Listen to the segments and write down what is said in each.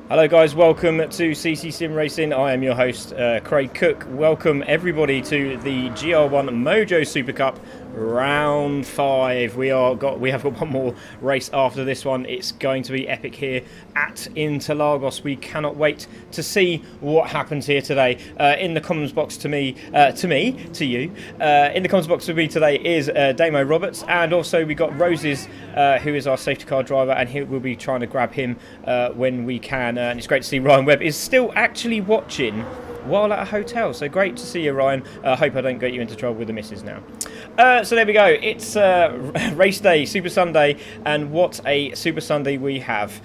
Hello guys, welcome to CC Sim Racing. I am your host, Craig Cook. Welcome everybody to the GT1 Mojo Super Cup round 5. We have got one more race after this one. It's going to be epic here at Interlagos. We cannot wait to see what happens here today. In the comments box to you. In the comments box with me today is Damo Roberts, and also we got Roses, who is our safety car driver, and we'll be trying to grab him when we can. And it's great to see Ryan Webb is still actually watching while at a hotel. So great to see you, Ryan. I hope I don't get you into trouble with the missus now. So there we go. It's race day, Super Sunday, and what a Super Sunday we have.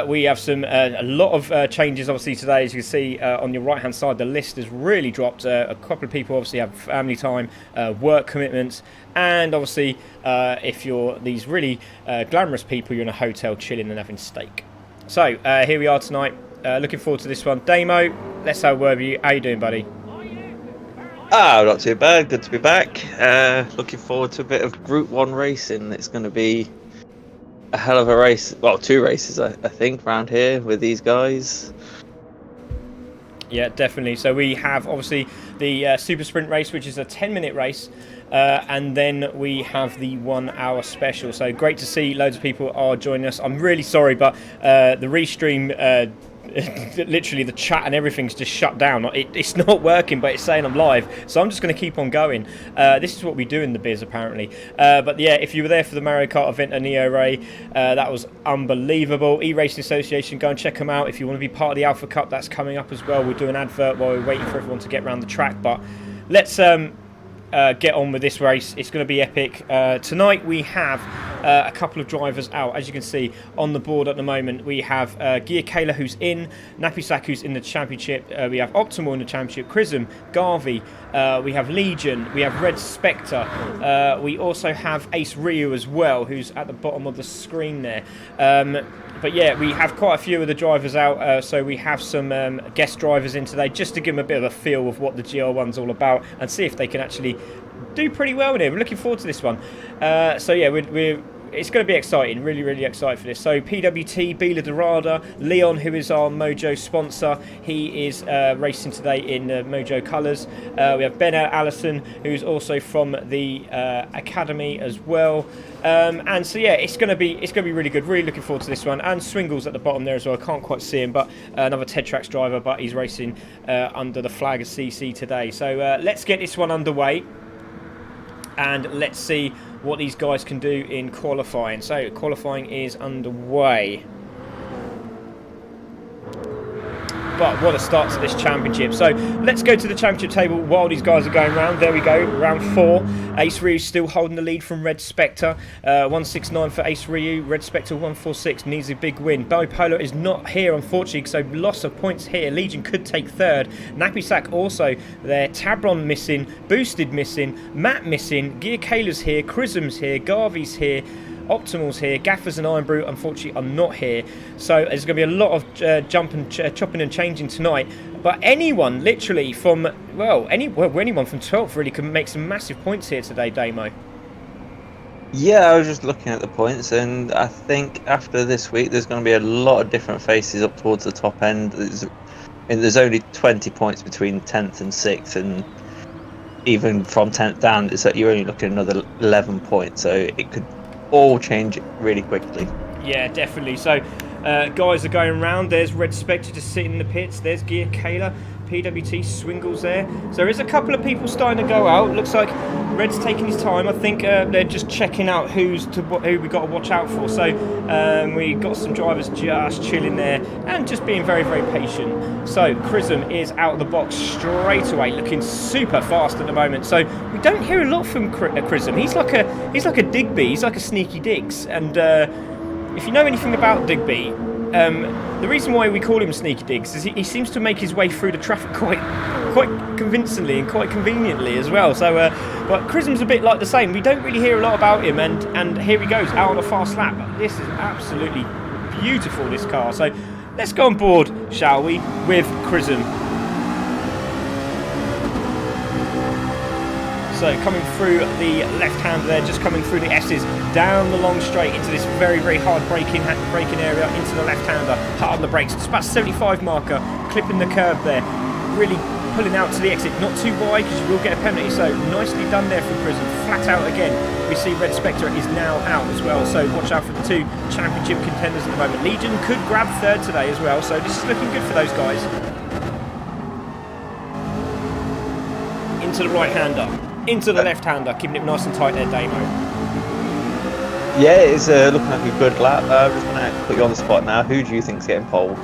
We have a lot of changes, obviously, today. As you can see on your right-hand side, the list has really dropped. A couple of people obviously have family time, work commitments, and obviously, if you're these really glamorous people, you're in a hotel chilling and having steak. So here we are tonight. Looking forward to this one. Damo, let's have a word with you. How you doing, buddy? Not too bad. Good to be back. Looking forward to a bit of Group 1 racing. It's going to be a hell of a race. Well, 2 races, I think, around here with these guys. Yeah, definitely. So we have, obviously, the Super Sprint race, which is a 10-minute race. And then we have the 1 hour special. So great to see loads of people are joining us. I'm really sorry, but the restream, literally the chat and everything's just shut down. It's not working, but it's saying I'm live. So I'm just going to keep on going. This is what we do in the biz, apparently. But yeah, if you were there for the Mario Kart event at Neo Ray, that was unbelievable. E-Racing Association, go and check them out. If you want to be part of the Alpha Cup, that's coming up as well. We'll do an advert while we're waiting for everyone to get around the track. But let's get on with this race. It's going to be epic. Tonight we have a couple of drivers out. As you can see on the board at the moment, we have Gia Kayla, who's in, Napisak, who's in the championship. We have Optimal in the championship, Chrism, Garvey, we have Legion, we have Red Spectre, we also have Ace Ryu as well, who's at the bottom of the screen there. But yeah, we have quite a few of the drivers out, so we have some guest drivers in today, just to give them a bit of a feel of what the GR1's all about and see if they can actually do pretty well in it. We're looking forward to this one. So yeah, it's going to be exciting, really, really excited for this. So PWT, Bila Dorada, Leon, who is our Mojo sponsor, he is racing today in Mojo colours. We have Ben Allison, who's also from the academy as well. And so yeah, it's going to be really good. Really looking forward to this one. And Swingles at the bottom there as well. I can't quite see him, but another Ted Tracks driver, but he's racing under the flag of CC today. So let's get this one underway, and let's see what these guys can do in qualifying. So qualifying is underway. But what a start to this championship. So let's go to the championship table while these guys are going round. There we go, round 4. Ace Ryu still holding the lead from Red Spectre. 169 for Ace Ryu. Red Spectre 146 needs a big win. Bipolar is not here, unfortunately, so loss of points here. Legion could take 3rd. Napisak also there. Tabron missing. Boosted missing. Matt missing. Gear Kayla's here. Chrism's here. Garvey's here. Optimal's here. Gaffers and Iron Brute unfortunately are not here, so there's going to be a lot of chopping and changing tonight. But anyone literally from anyone from 12th really can make some massive points here today, Damo. Yeah, I was just looking at the points, and I think after this week there's going to be a lot of different faces up towards the top end. There's only 20 points between 10th and 6th, and even from 10th down, it's that you're only looking at another 11 points, so it could all change really quickly. Yeah, definitely. So guys are going around. There's Red Spectre just sitting in the pits. There's Gia Kayla, PWT, Swingles there. So there is a couple of people starting to go out. Looks like Red's taking his time. I think they're just checking out who we got to watch out for. So we got some drivers just chilling there and just being very, very patient. So Chrism is out of the box straight away, looking super fast at the moment. So we don't hear a lot from Chrism. He's like a Digby. He's like a sneaky Diggs. And if you know anything about Digby, the reason why we call him Sneaky Diggs is he seems to make his way through the traffic quite convincingly and quite conveniently as well. So, but Chrism's a bit like the same. We don't really hear a lot about him, and here he goes out on a fast lap. This is absolutely beautiful, this car. So let's go on board, shall we, with Chrism. So coming through the left hand there, just coming through the S's, down the long straight into this very, very hard braking area into the left-hander. hard on the brakes. Just about 75 marker, clipping the curb there. Really pulling out to the exit, not too wide because you will get a penalty. So nicely done there from Prison. Flat out again. We see Red Spectre is now out as well. So watch out for the two championship contenders at the moment. Legion could grab third today as well. So this is looking good for those guys. Into the right-hander, into the left-hander, keeping it nice and tight there, Damo. Yeah, it's looking like a good lap. I'm just going to put you on the spot now. Who do you think's getting pole?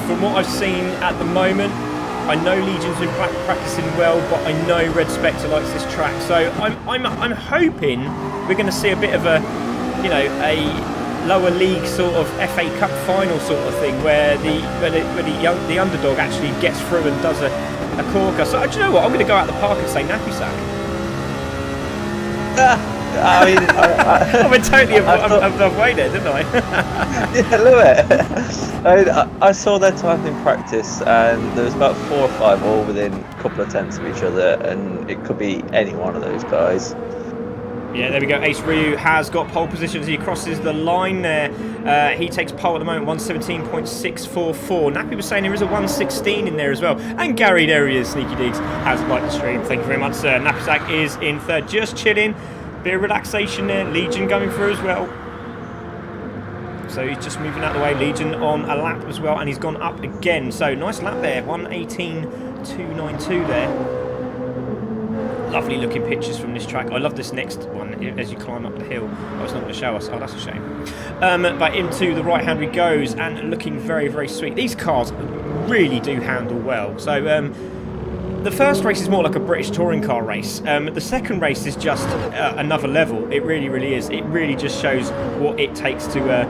From what I've seen at the moment, I know Legion's been practicing well, but I know Red Spectre likes this track. So I'm hoping we're going to see a bit of a, you know, a lower league sort of FA Cup final sort of thing, where the underdog actually gets through and does a corker. So do you know what? I'm going to go out the park and say nappy sack. I mean, I went totally above way there, didn't I? Yeah, a little bit. I saw their time in practice, and there was about 4 or 5 all within a couple of tenths of each other, and it could be any one of those guys. Yeah, there we go. Ace Ryu has got pole position as he crosses the line there. He takes pole at the moment, 117.644. Nappy was saying there is a 116 in there as well. And Gary, there he is, Sneaky Digs, has liked the stream. Thank you very much, sir. Nappy Sack is in third, just chilling. Bit of relaxation there. Legion going through as well. So he's just moving out of the way. Legion on a lap as well, and he's gone up again. So nice lap there, 118.292 there. Lovely looking pictures from this track. I love this next one as you climb up the hill. Oh, it's not going to show us. Oh, that's a shame. But into the right hand he goes, and looking very, very sweet. These cars really do handle well. So the first race is more like a British touring car race. The second race is just another level. It really, really is. It really just shows what it takes to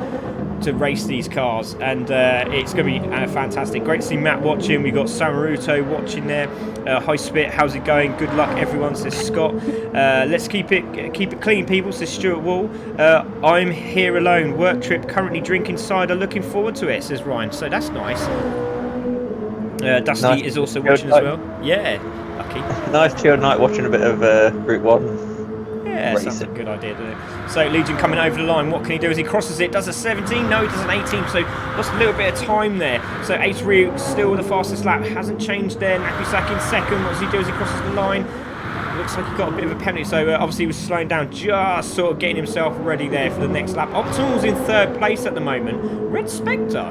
race these cars, and it's going to be fantastic. Great to see Matt watching. We've got Samaruto watching there. Hi Spit, how's it going? Good luck everyone, says Scott. Let's keep it clean, people, says Stuart Wall. I'm here alone, work trip, currently drinking cider, looking forward to it, says Ryan. So that's nice. Dusty nice. Is also watching as well. Yeah, lucky. Nice chilled night watching a bit of Route 1. Yeah, sounds like a good idea, doesn't it? So Legion coming over the line, what can he do as he crosses it? Does a 17? No, he does an 18, so lost a little bit of time there. So Ace Ryu still the fastest lap, hasn't changed there. Nappy Sack in second, what does he do as he crosses the line? Looks like he got a bit of a penalty, so obviously he was slowing down, just sort of getting himself ready there for the next lap. Optimal's in third place at the moment. Red Spectre.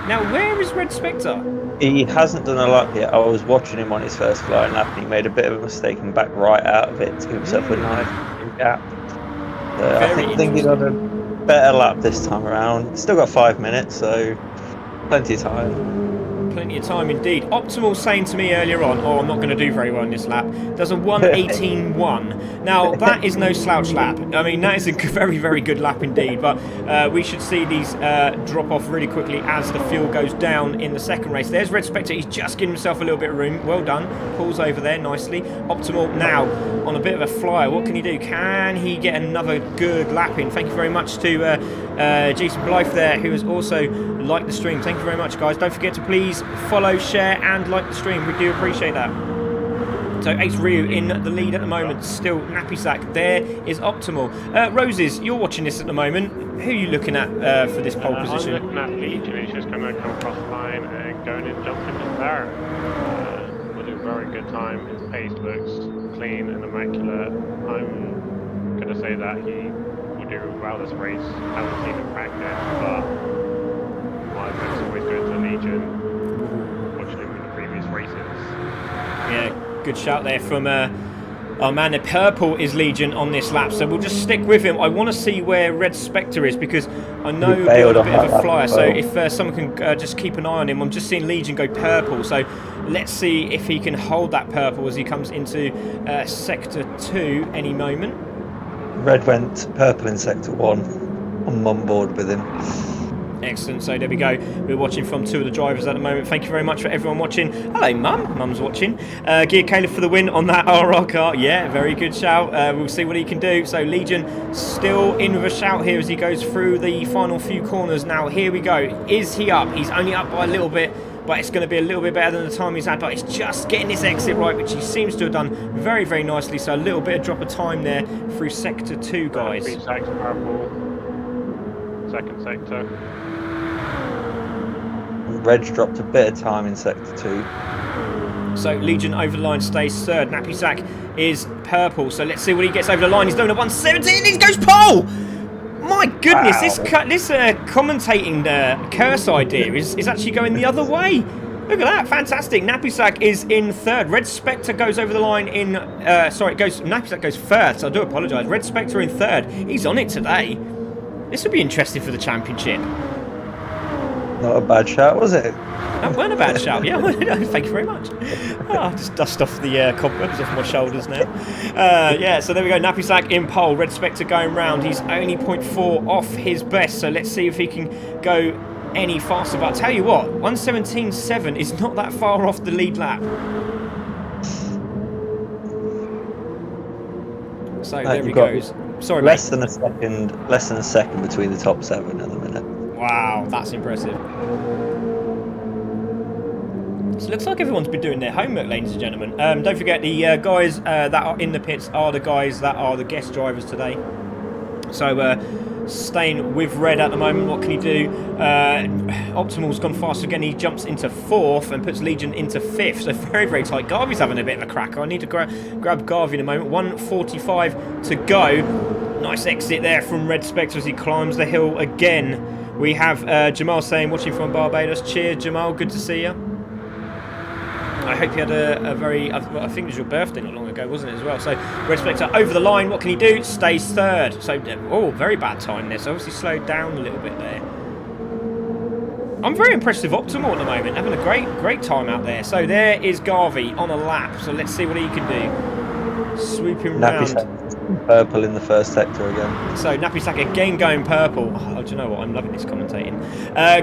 Now, where is Red Spectre? He hasn't done a lap yet. I was watching him on his first flying lap, and he made a bit of a mistake and backed right out of it to give himself a nice gap. I think he's on a better lap this time around. Still got 5 minutes, so plenty of time. Plenty of time indeed. Optimal saying to me earlier on, oh, I'm not going to do very well in this lap. Does a 1:18.1. Now, that is no slouch lap. I mean, that is a very, very good lap indeed. But we should see these drop off really quickly as the fuel goes down in the second race. There's Red Spectre. He's just giving himself a little bit of room. Well done. Pulls over there nicely. Optimal now on a bit of a flyer. What can he do? Can he get another good lap in? Thank you very much to Jason Blythe there, who has also liked the stream. Thank you very much, guys. Don't forget to please follow, share and like the stream. We do appreciate that. So Ace Ryu in the lead at the moment, still Nappy Sack. There is Optimal. Roses, you're watching this at the moment. Who are you looking at for this pole position? I'm looking at Legion. He's just going to come across the line and going and jumping in there. With a very good time. His pace looks clean and immaculate. I'm going to say that he will do well this race. I haven't seen him practice, but my vote's always going to Legion. Watching him in the previous races. Yeah, good shout there from our man. The purple is Legion on this lap, so we'll just stick with him. I want to see where Red Spectre is, because I know he's got a bit of a flyer, so if someone can just keep an eye on him. I'm just seeing Legion go purple, so let's see if he can hold that purple as he comes into Sector 2 any moment. Red went purple in Sector 1. I'm on board with him. Excellent, so there we go. We're watching from two of the drivers at the moment. Thank you very much for everyone watching. Hello, Mum. Mum's watching. Gear Caleb for the win on that RR car. Yeah, very good shout. We'll see what he can do. So Legion still in with a shout here as he goes through the final few corners. Now, here we go. Is he up? He's only up by a little bit, but it's going to be a little bit better than the time he's had. But it's just getting this exit right, which he seems to have done very, very nicely. So a little bit of drop of time there through Sector 2, guys. second sector. Red's dropped a bit of time in sector 2. So Legion over the line stays third. Nappy Sack is purple. So let's see what he gets over the line. He's doing a 117. He goes pole. My goodness, Wow. this commentating curse idea is actually going the other way. Look at that, fantastic. Nappy Sack is in third. Red Spectre goes over the line in. Nappy Sack goes first. I do apologise. Red Spectre in third. He's on it today. This will be interesting for the championship. Not a bad shout, was it? That weren't a bad shout. Yeah, thank you very much. I'll just dust off the cobwebs off my shoulders now. Yeah, so there we go. Nappy Sack in pole. Red Spectre going round. He's only 0.4 off his best. So let's see if he can go any faster. But I'll tell you what, 117.7 is not that far off the lead lap. So there he goes. Sorry, less mate. than a second between the top 7 at the minute. Wow, that's impressive. So it looks like everyone's been doing their homework, ladies and gentlemen. Don't forget, the guys that are in the pits are the guys that are the guest drivers today. So staying with Red at the moment, what can he do? Optimal's gone fast again. He jumps into 4th and puts Legion into 5th. So very, very tight. Garvey's having a bit of a cracker. I need to grab Garvey in a moment. 1:45 to go. Nice exit there from Red Spectre as he climbs the hill again. We have Jamal saying, watching from Barbados. Cheers, Jamal. Good to see you. I hope you had a very... I think it was your birthday not long ago, wasn't it, as well? So, Red Spectre over the line. What can he do? Stays third. So, oh, very bad time there. So, obviously slowed down a little bit there. I'm very impressed with Optimal at the moment. Having a great time out there. So, there is Garvey on a lap. So, let's see what he can do. Swooping round. Purple in the first sector again. So Nappy Sack again going purple. Oh, do you know what? I'm loving this commentating.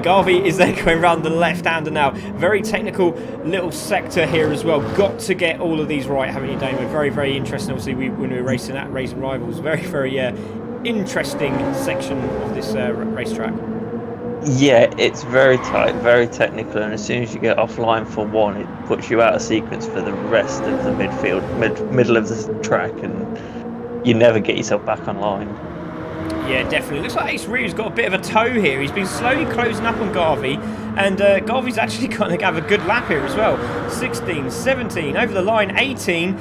Garvey is there going around the left-hander now. Very technical little sector here as well. Got to get all of these right, haven't you, Damo? Very, very interesting. Obviously, when we were racing at Racing Rivals, very interesting section of this racetrack. Yeah, it's very tight, very technical, and as soon as you get offline for one, it puts you out of sequence for the rest of the middle of the track, and you never get yourself back online. Yeah, definitely. Looks like Ace Ryu's got a bit of a toe here. He's been slowly closing up on Garvey, and Garvey's actually going to have a good lap here as well. 16, 17, over the line, 18,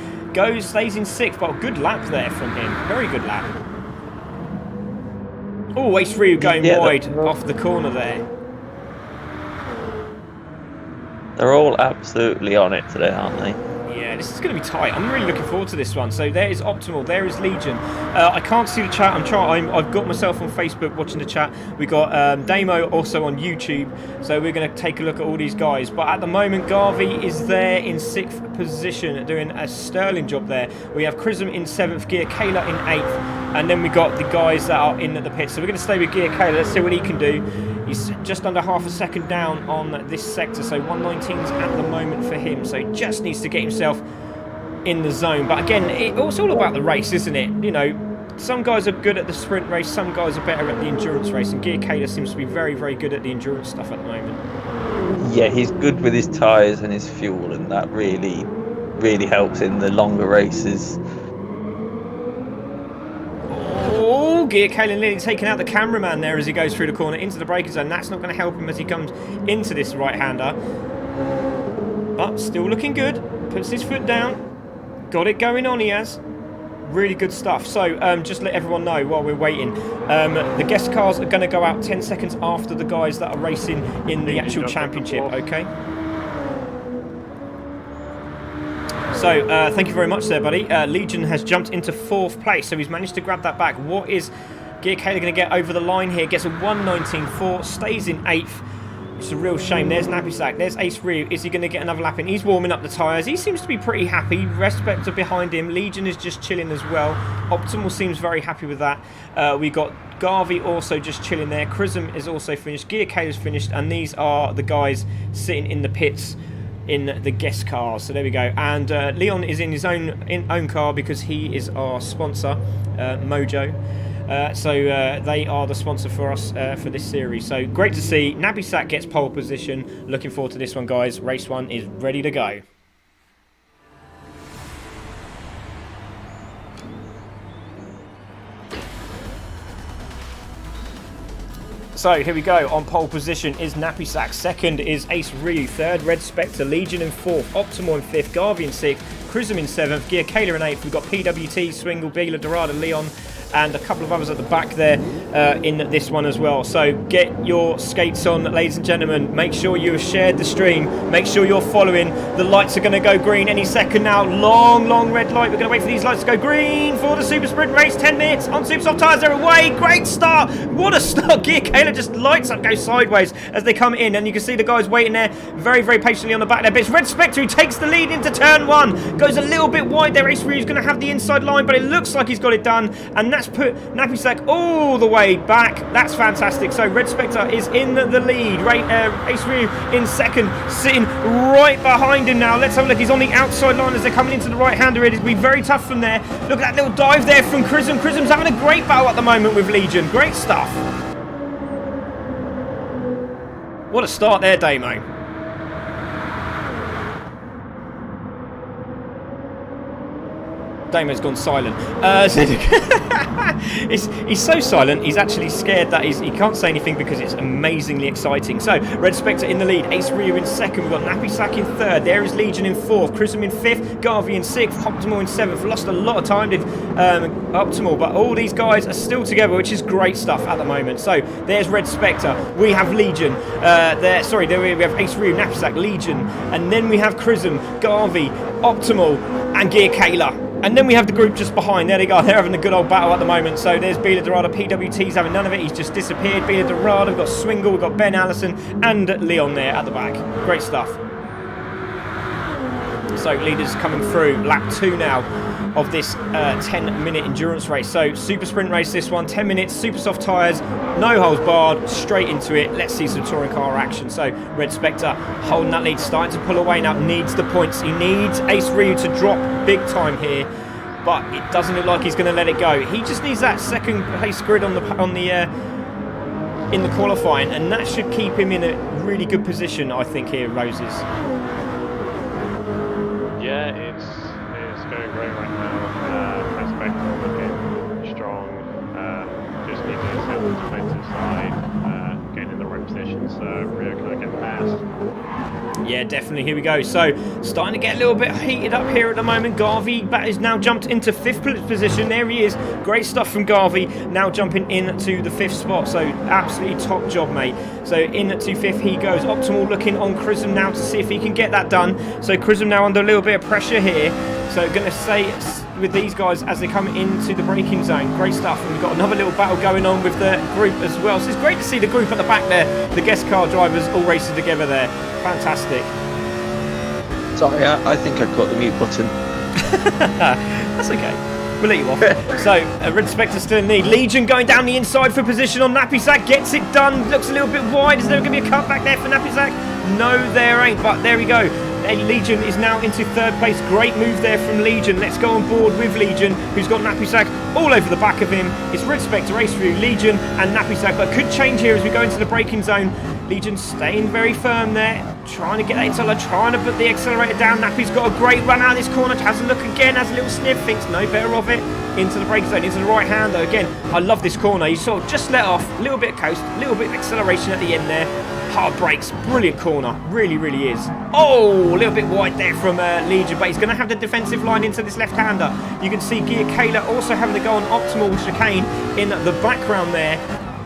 stays in 6th, but a good lap there from him. Very good lap. Oh, Ace Ryu going wide off the corner there. They're all absolutely on it today, aren't they? Yeah, this is going to be tight. I'm really looking forward to this one. So there is Optimal, there is Legion. I can't see the chat. I've got myself on Facebook watching the chat. We got Damo also on YouTube. So we're going to take a look at all these guys. But at the moment, Garvey is there in 6th position, doing a sterling job there. We have Chrism in 7th gear, Kayla in 8th, and then we got the guys that are in at the pit. So we're going to stay with Gear Kayla. Let's see what he can do. He's just under half a second down on this sector, so 119's at the moment for him. So he just needs to get himself in the zone. But again, it's all about the race, isn't it? You know, some guys are good at the sprint race, some guys are better at the endurance race, and Gear Kayla seems to be very, very good at the endurance stuff at the moment. Yeah, he's good with his tyres and his fuel, and that really, really helps in the longer races. Oh, Gear Kayla nearly taking out the cameraman there as he goes through the corner into the braking zone. That's not going to help him as he comes into this right-hander. But still looking good. Puts his foot down. Got it going on, he has. Really good stuff. So just let everyone know while we're waiting. The guest cars are going to go out 10 seconds after the guys that are racing in the actual championship, okay? So, thank you very much there, buddy. Legion has jumped into 4th place, so he's managed to grab that back. What is Gear Kayla going to get over the line here? Gets a 119.4, stays in 8th. It's a real shame. There's Nappy Sack, there's Ace Ryu. Is he going to get another lap in? He's warming up the tyres. He seems to be pretty happy. Respect are behind him. Legion is just chilling as well. Optimal seems very happy with that. We got Garvey also just chilling there. Chrism is also finished. Gear Kayla's finished, and these are the guys sitting in the pits in the guest cars. So there we go. And Leon is in his own car because he is our sponsor, Mojo. So they are the sponsor for us for this series. So great to see. Nappy Sack gets pole position. Looking forward to this one, guys. Race 1 is ready to go. So here we go. On pole position is Nappy Sack. Second is Ace Ryu. Third, Red Spectre. Legion in fourth. Optimal in fifth. Garvey in sixth. Chrism in seventh. Gear Kayla in eighth. We've got PWT, Swingle, Beeler, Dorada, Leon, and a couple of others at the back there in this one as well. So get your skates on, ladies and gentlemen. Make sure you have shared the stream. Make sure you're following. The lights are going to go green any second now. Long red light. We're going to wait for these lights to go green for the Super Sprint race. 10 minutes on Super Soft Tyres. They're away. Great start. What a start. Gear Kayla just lights up, goes sideways as they come in. And you can see the guys waiting there very patiently on the back there. But it's Red Spectre who takes the lead into turn one. Goes a little bit wide there. Ace Ryu's going to have the inside line, but it looks like he's got it done. And that's put Nappy Sack all the way back. That's fantastic. So Red Spectre is in the lead. Ace Ryu in second, sitting right behind him now. Let's have a look. He's on the outside line as they're coming into the right-hander. It is be very tough from there. Look at that little dive there from Chrism. Chrism's having a great battle at the moment with Legion. Great stuff. What a start there, Damo. Damo's gone silent. He's so silent, he's actually scared that he can't say anything because it's amazingly exciting. So, Red Spectre in the lead, Ace Ryu in second, we've got Nappy Sack in third, there is Legion in fourth, Chrism in fifth, Garvey in sixth, Optimal in seventh. Lost a lot of time to Optimal, but all these guys are still together, which is great stuff at the moment. So, there's Red Spectre, we have Legion, there we have Ace Ryu, Nappy Sack, Legion, and then we have Chrism, Garvey, Optimal, and Gear Kayla. And then we have the group just behind. There they go. They're having a good old battle at the moment. So there's Beeler Dorada. PWT's having none of it. He's just disappeared. Beeler Dorada. We've got Swingle. We've got Ben Allison and Leon there at the back. Great stuff. So leaders coming through. Lap 2 now of this 10-minute endurance race. So super sprint race this one. 10 minutes. Super soft tyres. No holes barred. Straight into it. Let's see some touring car action. So Red Spectre holding that lead. Starting to pull away now. Needs the points. He needs Ace Ryu to drop big time here. But it doesn't look like he's going to let it go. He just needs that second place grid in the qualifying. And that should keep him in a really good position, I think, here, Roses. Yeah, it's going great right now. Red Spectre looking strong. Just needs to set the defensive side, getting in the right position, so Rio can get past. Yeah, definitely. Here we go. So, starting to get a little bit heated up here at the moment. Garvey is now jumped into 5th position. There he is. Great stuff from Garvey. Now jumping into the 5th spot. So, absolutely top job, mate. So, into 5th he goes. Optimal looking on Chrism now to see if he can get that done. So, Chrism now under a little bit of pressure here. So, going to say with these guys as they come into the braking zone. Great stuff. And we've got another little battle going on with the group as well. So, it's great to see the group at the back there. The guest car drivers all racing together there. Fantastic. Sorry, I think I caught the mute button. That's okay. We'll let you off. So, Red Spectre still in lead. Legion going down the inside for position on Nappy Sack. Gets it done. Looks a little bit wide. Is there going to be a cut back there for Nappy Sack? No, there ain't. But there we go. Legion is now into 3rd place. Great move there from Legion. Let's go on board with Legion, who's got Nappy Sack all over the back of him. It's Red Spectre, Ace Ryu, Legion and Nappy Sack. But could change here as we go into the braking zone. Legion staying very firm there, trying to get that accelerator, trying to put the accelerator down. Nappy's got a great run out of this corner, has a look again, has a little sniff, thinks no better of it. Into the braking zone, into the right hander. Again, I love this corner. You sort of just let off, a little bit of coast, a little bit of acceleration at the end there. Hard brakes, brilliant corner, really is. Oh, a little bit wide there from Legion, but he's going to have the defensive line into this left-hander. You can see Gear Kayla also having to go on Optimal chicane in the background there.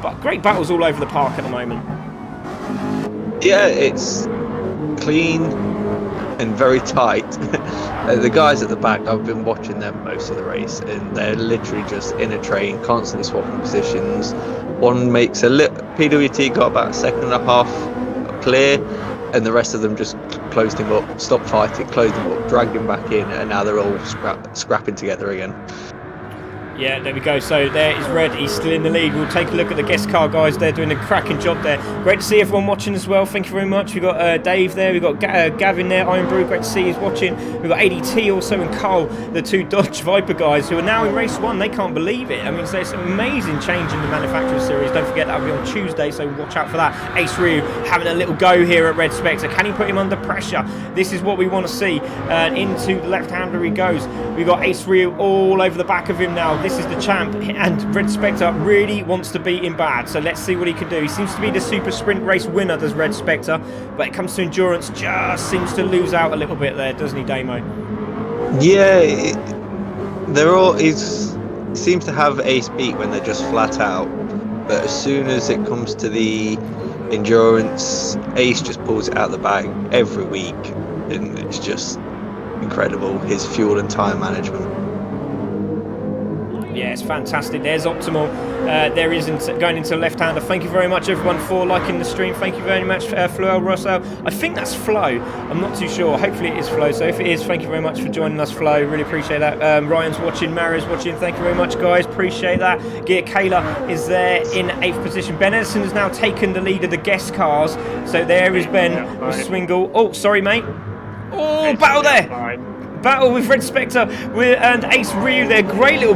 But great battles all over the park at the moment. Yeah, it's clean and very tight. The guys at the back, I've been watching them most of the race, and they're literally just in a train, constantly swapping positions. One makes a little, PWT got about a second and a half clear, and the rest of them just closed him up, stopped fighting, closed him up, dragged him back in, and now they're all scrapping together again. Yeah, there we go. So there is Red. He's still in the lead. We'll take a look at the guest car guys. They're doing a cracking job there. Great to see everyone watching as well. Thank you very much. We've got Dave there. We've got Gavin there. Iron Brew. Great to see he's watching. We've got ADT also and Cole, the 2 Dodge Viper guys who are now in race 1. They can't believe it. I mean, there's an amazing change in the manufacturer series. Don't forget that'll be on Tuesday, so watch out for that. Ace Ryu having a little go here at Red Spectre. Can he put him under pressure? This is what we want to see. Into the left-hander he goes. We've got Ace Ryu all over the back of him now. this is the champ, and Red Spectre really wants to beat him bad. So let's see what he can do. He seems to be the super sprint race winner, does Red Spectre, but it comes to endurance, just seems to lose out a little bit there, doesn't he, Damo? Yeah, he seems to have ace beat when they're just flat out, but as soon as it comes to the endurance, Ace just pulls it out of the bag every week, and it's just incredible, his fuel and time management. Yeah, it's fantastic. There's Optimal. There isn't going into left-hander. Thank you very much, everyone, for liking the stream. Thank you very much, Floel Rosso. I think that's Flo. I'm not too sure. Hopefully it is Flo. So if it is, thank you very much for joining us, Flo. Really appreciate that. Ryan's watching. Maria's watching. Thank you very much, guys. Appreciate that. Gear Kayla is there in 8th position. Ben Edison has now taken the lead of the guest cars. So there is Ben with Swingle. Oh, sorry, mate. Oh, battle there. Battle with Red Spectre and Ace Ryu there. Great little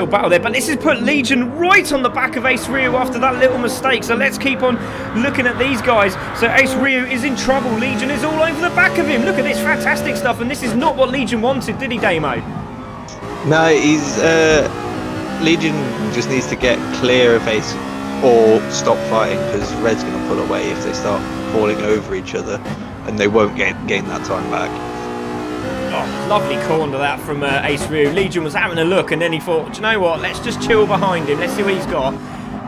battle there. But this has put Legion right on the back of Ace Ryu after that little mistake. So let's keep on looking at these guys. So Ace Ryu is in trouble. Legion is all over the back of him. Look at this fantastic stuff. And this is not what Legion wanted, did he, Damo? No, he's Legion just needs to get clear of Ace or stop fighting, because Red's going to pull away if they start falling over each other, and they won't gain that time back. Oh, lovely corner that from Ace Ryu. Legion was having a look, and then he thought, do you know what, let's just chill behind him, let's see what he's got.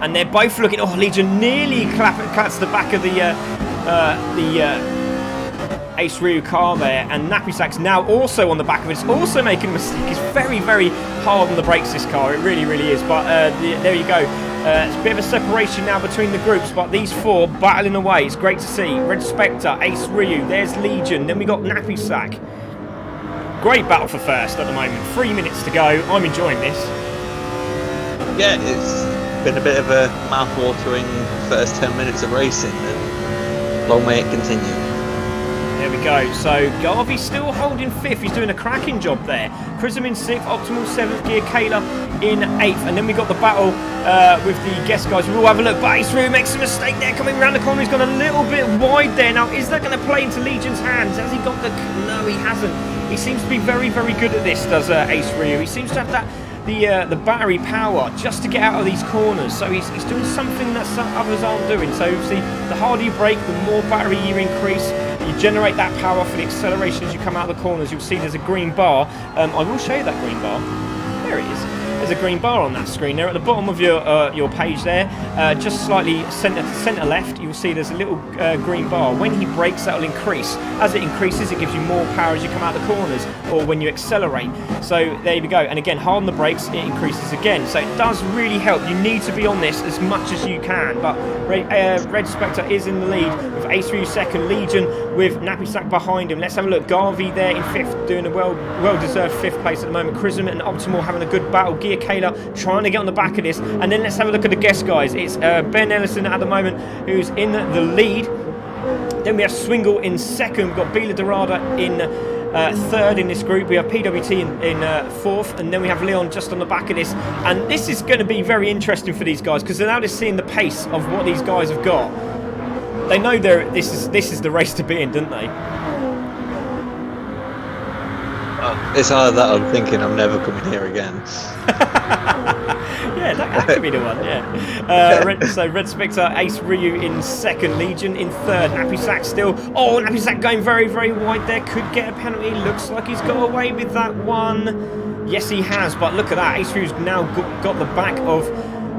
And they're both looking. Oh, Legion nearly clats the back of the Ace Ryu car there, and Nappy Sack's now also on the back of it. It's also making a mistake. It's very, very hard on the brakes, this car. It really, really is. But there you go. It's a bit of a separation now between the groups, but these four battling away. It's great to see. Red Spectre, Ace Ryu, there's Legion. Then we got Nappy Sack. Great battle for first at the moment. 3 minutes to go. I'm enjoying this. Yeah, it's been a bit of a mouth-watering first 10 minutes of racing, and long may it continue. There we go. So Garvey's still holding 5th. He's doing a cracking job there. Chrism in 6th, Optimal 7th, Gear Kayla in 8th. And then we got the battle with the guest guys. We'll have a look. But Ace Ryu makes a mistake there. Coming around the corner, he's gone a little bit wide there. Now, is that going to play into Legion's hands? Has he got the... No, he hasn't. He seems to be very, very good at this, does Ace Ryu. He seems to have that the battery power just to get out of these corners. So he's doing something that some others aren't doing. So see, the harder you brake, the more battery you increase. You generate that power for the acceleration as you come out of the corners. You'll see there's a green bar. I will show you that green bar. There it is. There's a green bar on that screen there at the bottom of your page there, just slightly centre left. You'll see there's a little green bar. When he brakes, that will increase. As it increases, it gives you more power as you come out the corners, or when you accelerate. So there you go. And again, harden the brakes, it increases again. So it does really help. You need to be on this as much as you can. But Red Spectre is in the lead with Ace Ryu second, Legion with Nappy Sack behind him. Let's have a look. Garvey there in 5th, doing a well-deserved 5th place at the moment. Chrism and Optimal having a good battle. Gear Kayla trying to get on the back of this. And then let's have a look at the guest guys. It's Ben Ellison at the moment who's in the lead. Then we have Swingle in 2nd. We've got Bila Dorada in 3rd in this group. We have PWT in 4th, and then we have Leon just on the back of this. And this is going to be very interesting for these guys, because they're now just seeing the pace of what these guys have got. They know this is the race to be in, don't they? It's either that or I'm thinking I'm never coming here again. Yeah, that could be the one, yeah. So Red Spectre, Ace Ryu in 2nd, Legion in 3rd, Nappy Sack still. Oh, Nappy Sack going very, very wide there. Could get a penalty. Looks like he's got away with that one. Yes, he has, but look at that. Ace Ryu's now got the back of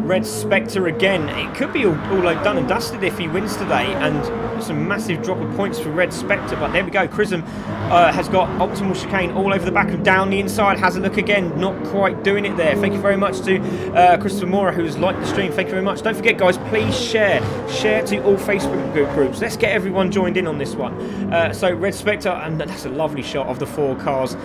Red Spectre again. It could be all done and dusted if he wins today, and some massive drop of points for Red Spectre. But there we go. Chrism has got Optimal Chicane all over the back and down the inside. Has a look again. Not quite doing it there. Thank you very much to Christopher Mora, who's liked the stream. Thank you very much. Don't forget, guys, please share to all Facebook groups. Let's get everyone joined in on this one. So Red Spectre, and that's a lovely shot of the 4 cars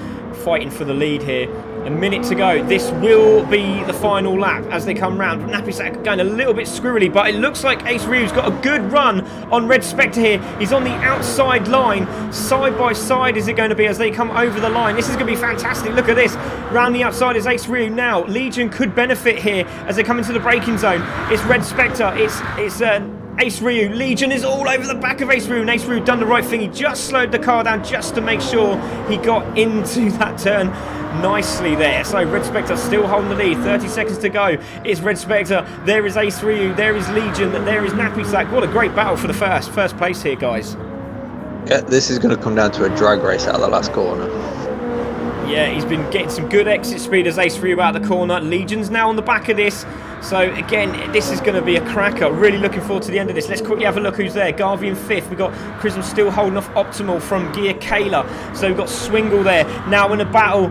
fighting for the lead here. A minute to go. This will be the final lap as they come round. Nappy Sack going a little bit squirrely, but it looks like Ace Ryu's got a good run on Red Spectre here. He's on the outside line. Side by side is it going to be as they come over the line. This is going to be fantastic. Look at this. Round the outside is Ace Ryu now. Legion could benefit here as they come into the braking zone. It's Red Spectre. It's Ace Ryu. Legion is all over the back of Ace Ryu, and Ace Ryu done the right thing. He just slowed the car down just to make sure he got into that turn nicely there. So Red Spectre still holding the lead. 30 seconds to go. It's Red Spectre. There is Ace Ryu. There is Legion. There is Nappy Sack. What a great battle for the first place here, guys. Yeah, this is going to come down to a drag race out of the last corner. Yeah, he's been getting some good exit speed as Ace Ryu out of the corner. Legion's now on the back of this. So again, this is going to be a cracker. Really looking forward to the end of this. Let's quickly have a look who's there. Garvey in 5th. We've got Chrism still holding off Optimal from Gear Kayla. So we've got Swingle there. Now in a battle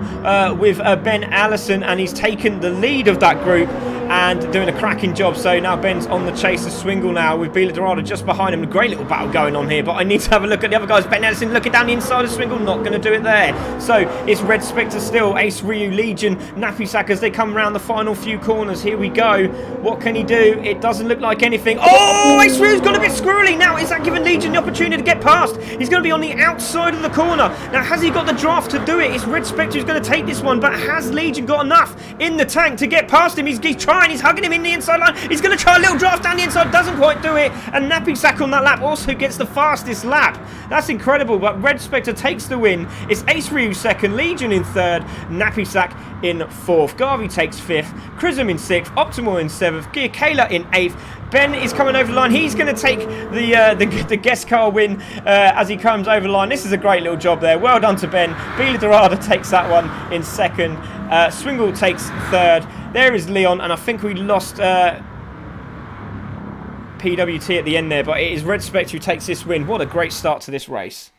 with Ben Allison, and he's taken the lead of that group and doing a cracking job. So now Ben's on the chase of Swingle now with Bila Dorado just behind him. A great little battle going on here, but I need to have a look at the other guys. Ben Allison looking down the inside of Swingle, not going to do it there. So it's Red Spectre still, Ace Ryu, Legion, Nappy Sack as they come around the final few corners. Here we go. What can he do? It doesn't look like anything. Oh, Ace Ryu's got a bit squirrely. Now is that giving Legion the opportunity to get past? He's going to be on the outside of the corner. Now has he got the draft to do it? It's Red Spectre who's going to take this one, but has Legion got enough in the tank to get past him? He's trying, he's hugging him in the inside line. He's going to try a little draft down the inside, doesn't quite do it. And Nappy Sack on that lap also gets the fastest lap. That's incredible, but Red Spectre takes the win. It's Ace Ryu 2nd, Legion in 3rd, Nappy Sack in 4th, Garvey takes 5th, Chrism in 6th, Optimal in 7th, Gear Kayla in 8th. Ben is coming over the line. He's going to take the guest car win as he comes over the line. This is a great little job there. Well done to Ben. Bila Dorada takes that one in 2nd. Swingle takes 3rd. There is Leon, and I think we lost PWT at the end there, but it is Red Spectre who takes this win. What a great start to this race.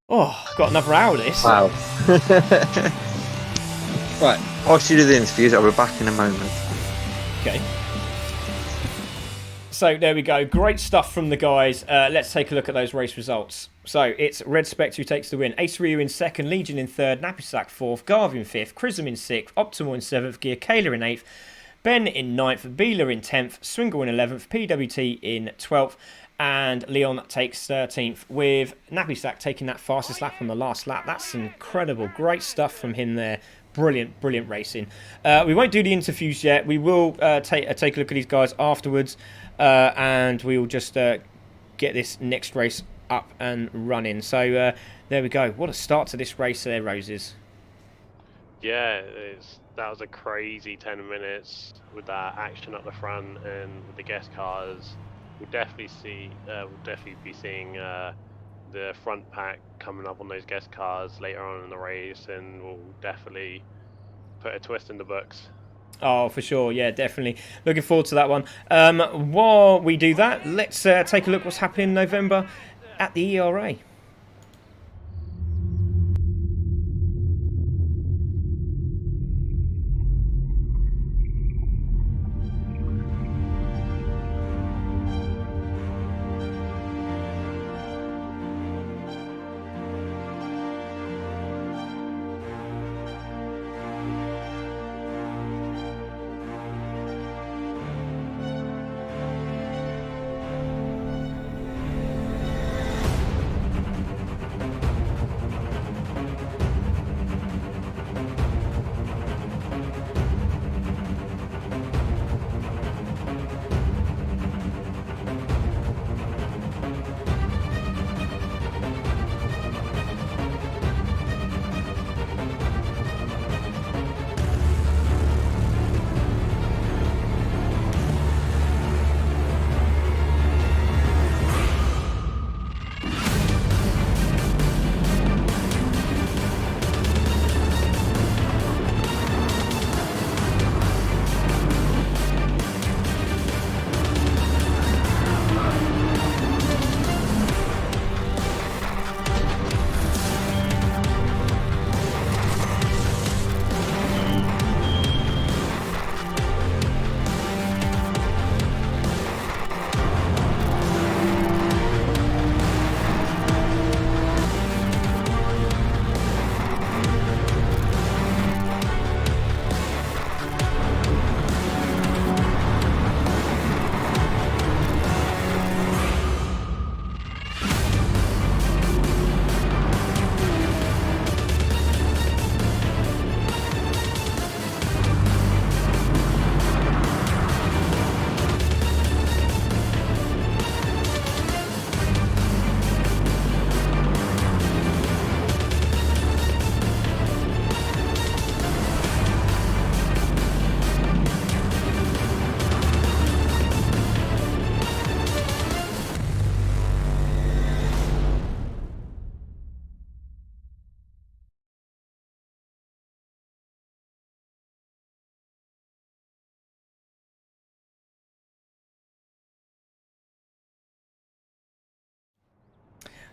Oh, got another hour of this. Wow. Right, whilst you do the interviews, I'll be back in a moment. Okay. So there we go. Great stuff from the guys. Let's take a look at those race results. So it's Red Spectre who takes the win. Ace Ryu in 2nd, Legion in 3rd, Nappy Sack 4th, Garvey in 5th, Chrism in 6th, Optimal in 7th, Gear Kayla in 8th, Ben in 9th, Bila in 10th, Swingle in 11th, PWT in 12th, and Leon takes 13th, with Nappy Sack taking that fastest lap on the last lap. That's incredible. Great stuff from him there. Brilliant, brilliant racing. We won't do the interviews yet. We will take a look at these guys afterwards, and we will just get this next race up and running. So there we go. What a start to this race there, Roses. Yeah, that was a crazy 10 minutes with that action up the front and with the guest cars. We'll definitely be seeing the front pack coming up on those guest cars later on in the race, and we'll definitely put a twist in the books. Oh, for sure. Yeah, definitely. Looking forward to that one. While we do that, let's take a look what's happening in November at the ERA.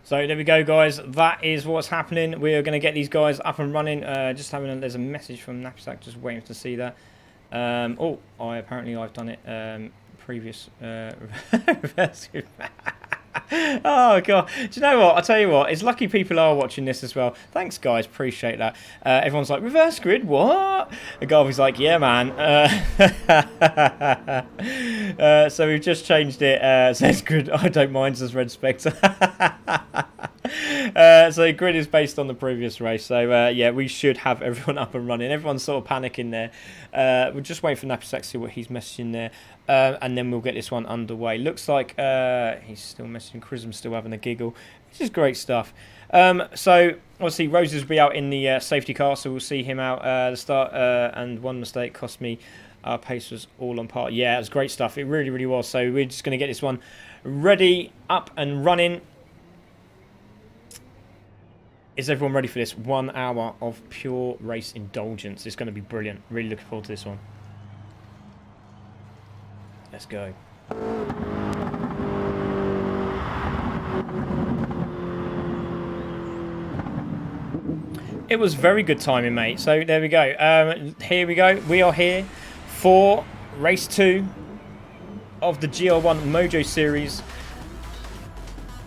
So there we go, guys. That is what's happening. We are going to get these guys up and running. Just having there's a message from Knapsack. Just waiting to see that. Oh, apparently I've done it previous. Oh god, do you know what? I'll tell you what, it's lucky people are watching this as well. Thanks guys, appreciate that. Everyone's like, reverse grid, what? And Garvey's like, yeah man. So we've just changed it. Says grid, I don't mind, says Red Spectre. So grid is based on the previous race. So yeah, we should have everyone up and running. Everyone's sort of panicking there. We're just waiting for Knapsack to see what he's messaging there. And then we'll get this one underway. Looks like he's still messaging. Chrism's still having a giggle. This is great stuff. So obviously Roses will be out in the safety car, so we'll see him out the start. And one mistake cost me. Our pace was all on par. Yeah, it was great stuff. It really, really was. So we're just going to get this one ready, up and running. Is everyone ready for this? 1 hour of pure race indulgence. It's going to be brilliant. Really looking forward to this one. Let's go. It was very good timing, mate. So there we go. Here we go. We are here for race 2 of the GT1 Mojo series.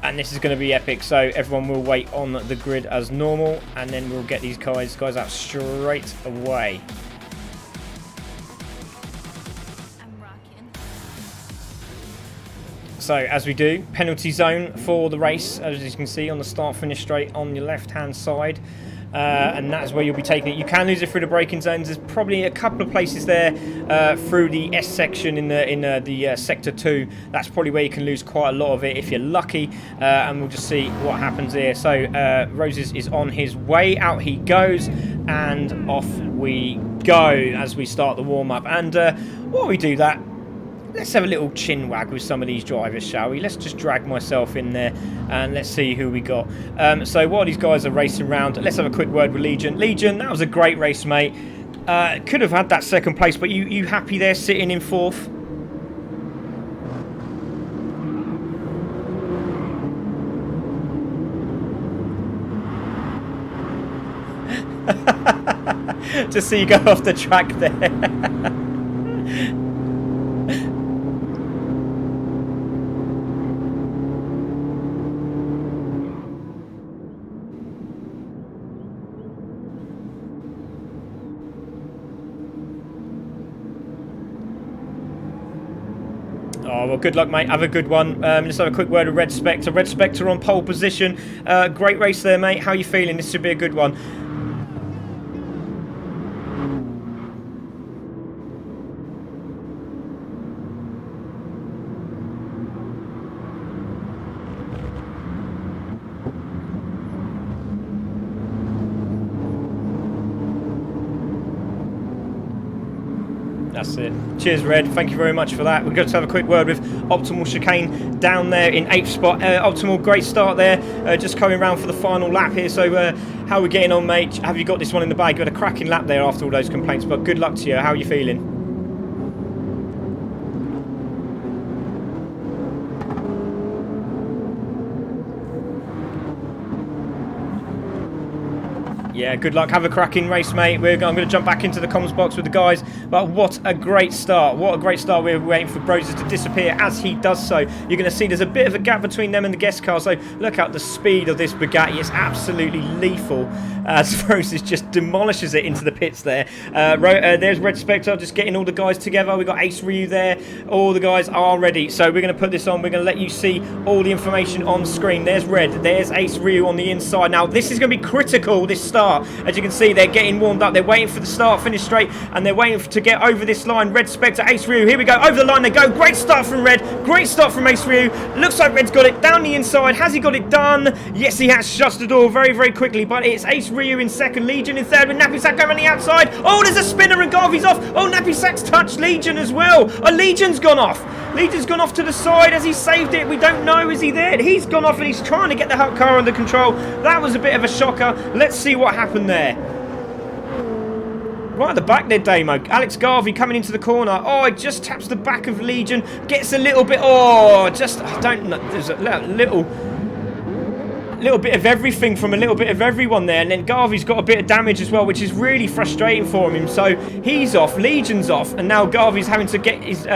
And this is going to be epic. So everyone will wait on the grid as normal. And then we'll get these guys out straight away. So, as we do, penalty zone for the race, as you can see on the start-finish straight on your left-hand side. And that's where you'll be taking it. You can lose it through the braking zones. There's probably a couple of places there through the S section in the Sector 2. That's probably where you can lose quite a lot of it if you're lucky. And we'll just see what happens here. So, Roses is on his way. Out he goes. And off we go as we start the warm-up. And while we do that, let's have a little chin wag with some of these drivers, shall we? Let's just drag myself in there and let's see who we got. So while these guys are racing around, let's have a quick word with Legion. Legion, that was a great race, mate. Could have had that second place, but you happy there sitting in 4th? Just so you go off the track there. Oh, well, good luck, mate. Have a good one. Let's have a quick word with Red Spectre. Red Spectre on pole position. Great race there, mate. How are you feeling? This should be a good one. That's it. Cheers, Red. Thank you very much for that. We're going to have a quick word with Optimal Chicane down there in 8th spot. Optimal, great start there. Just coming around for the final lap here. So how are we getting on, mate? Have you got this one in the bag? You had a cracking lap there after all those complaints, but good luck to you. How are you feeling? Yeah, good luck. Have a cracking race, mate. I'm going to jump back into the comms box with the guys. But what a great start. What a great start. We're waiting for Broses to disappear. As he does so, you're going to see there's a bit of a gap between them and the guest car. So look at the speed of this Bugatti. It's absolutely lethal as Broses just demolishes it into the pits there. There's Red Spectre just getting all the guys together. We've got Ace Ryu there. All the guys are ready. So we're going to put this on. We're going to let you see all the information on screen. There's Red. There's Ace Ryu on the inside. Now, this is going to be critical, this start. As you can see, they're getting warmed up. They're waiting for the start, finish straight, and they're waiting to get over this line. Red Spectre, Ace Ryu. Here we go. Over the line they go. Great start from Red. Great start from Ace Ryu. Looks like Red's got it down the inside. Has he got it done? Yes, he has. Shuts the door very, very quickly. But it's Ace Ryu in second. Legion in third with Nappy Sack going on the outside. Oh, there's a spinner and Garvey's off. Oh, Nappy Sack's touched Legion as well. Legion's gone off. Legion's gone off to the side. Has he saved it? We don't know. Is he there? He's gone off and he's trying to get the car under control. That was a bit of a shocker. Let's see what happened there. Right at the back there, Damo. Alex Garvey coming into the corner. Oh, it just taps the back of Legion. Gets a little bit... Oh, just... I don't know. There's a little... little bit of everything from a little bit of everyone there, and then Garvey's got a bit of damage as well, which is really frustrating for him. So he's off, Legion's off, and now Garvey's having to get his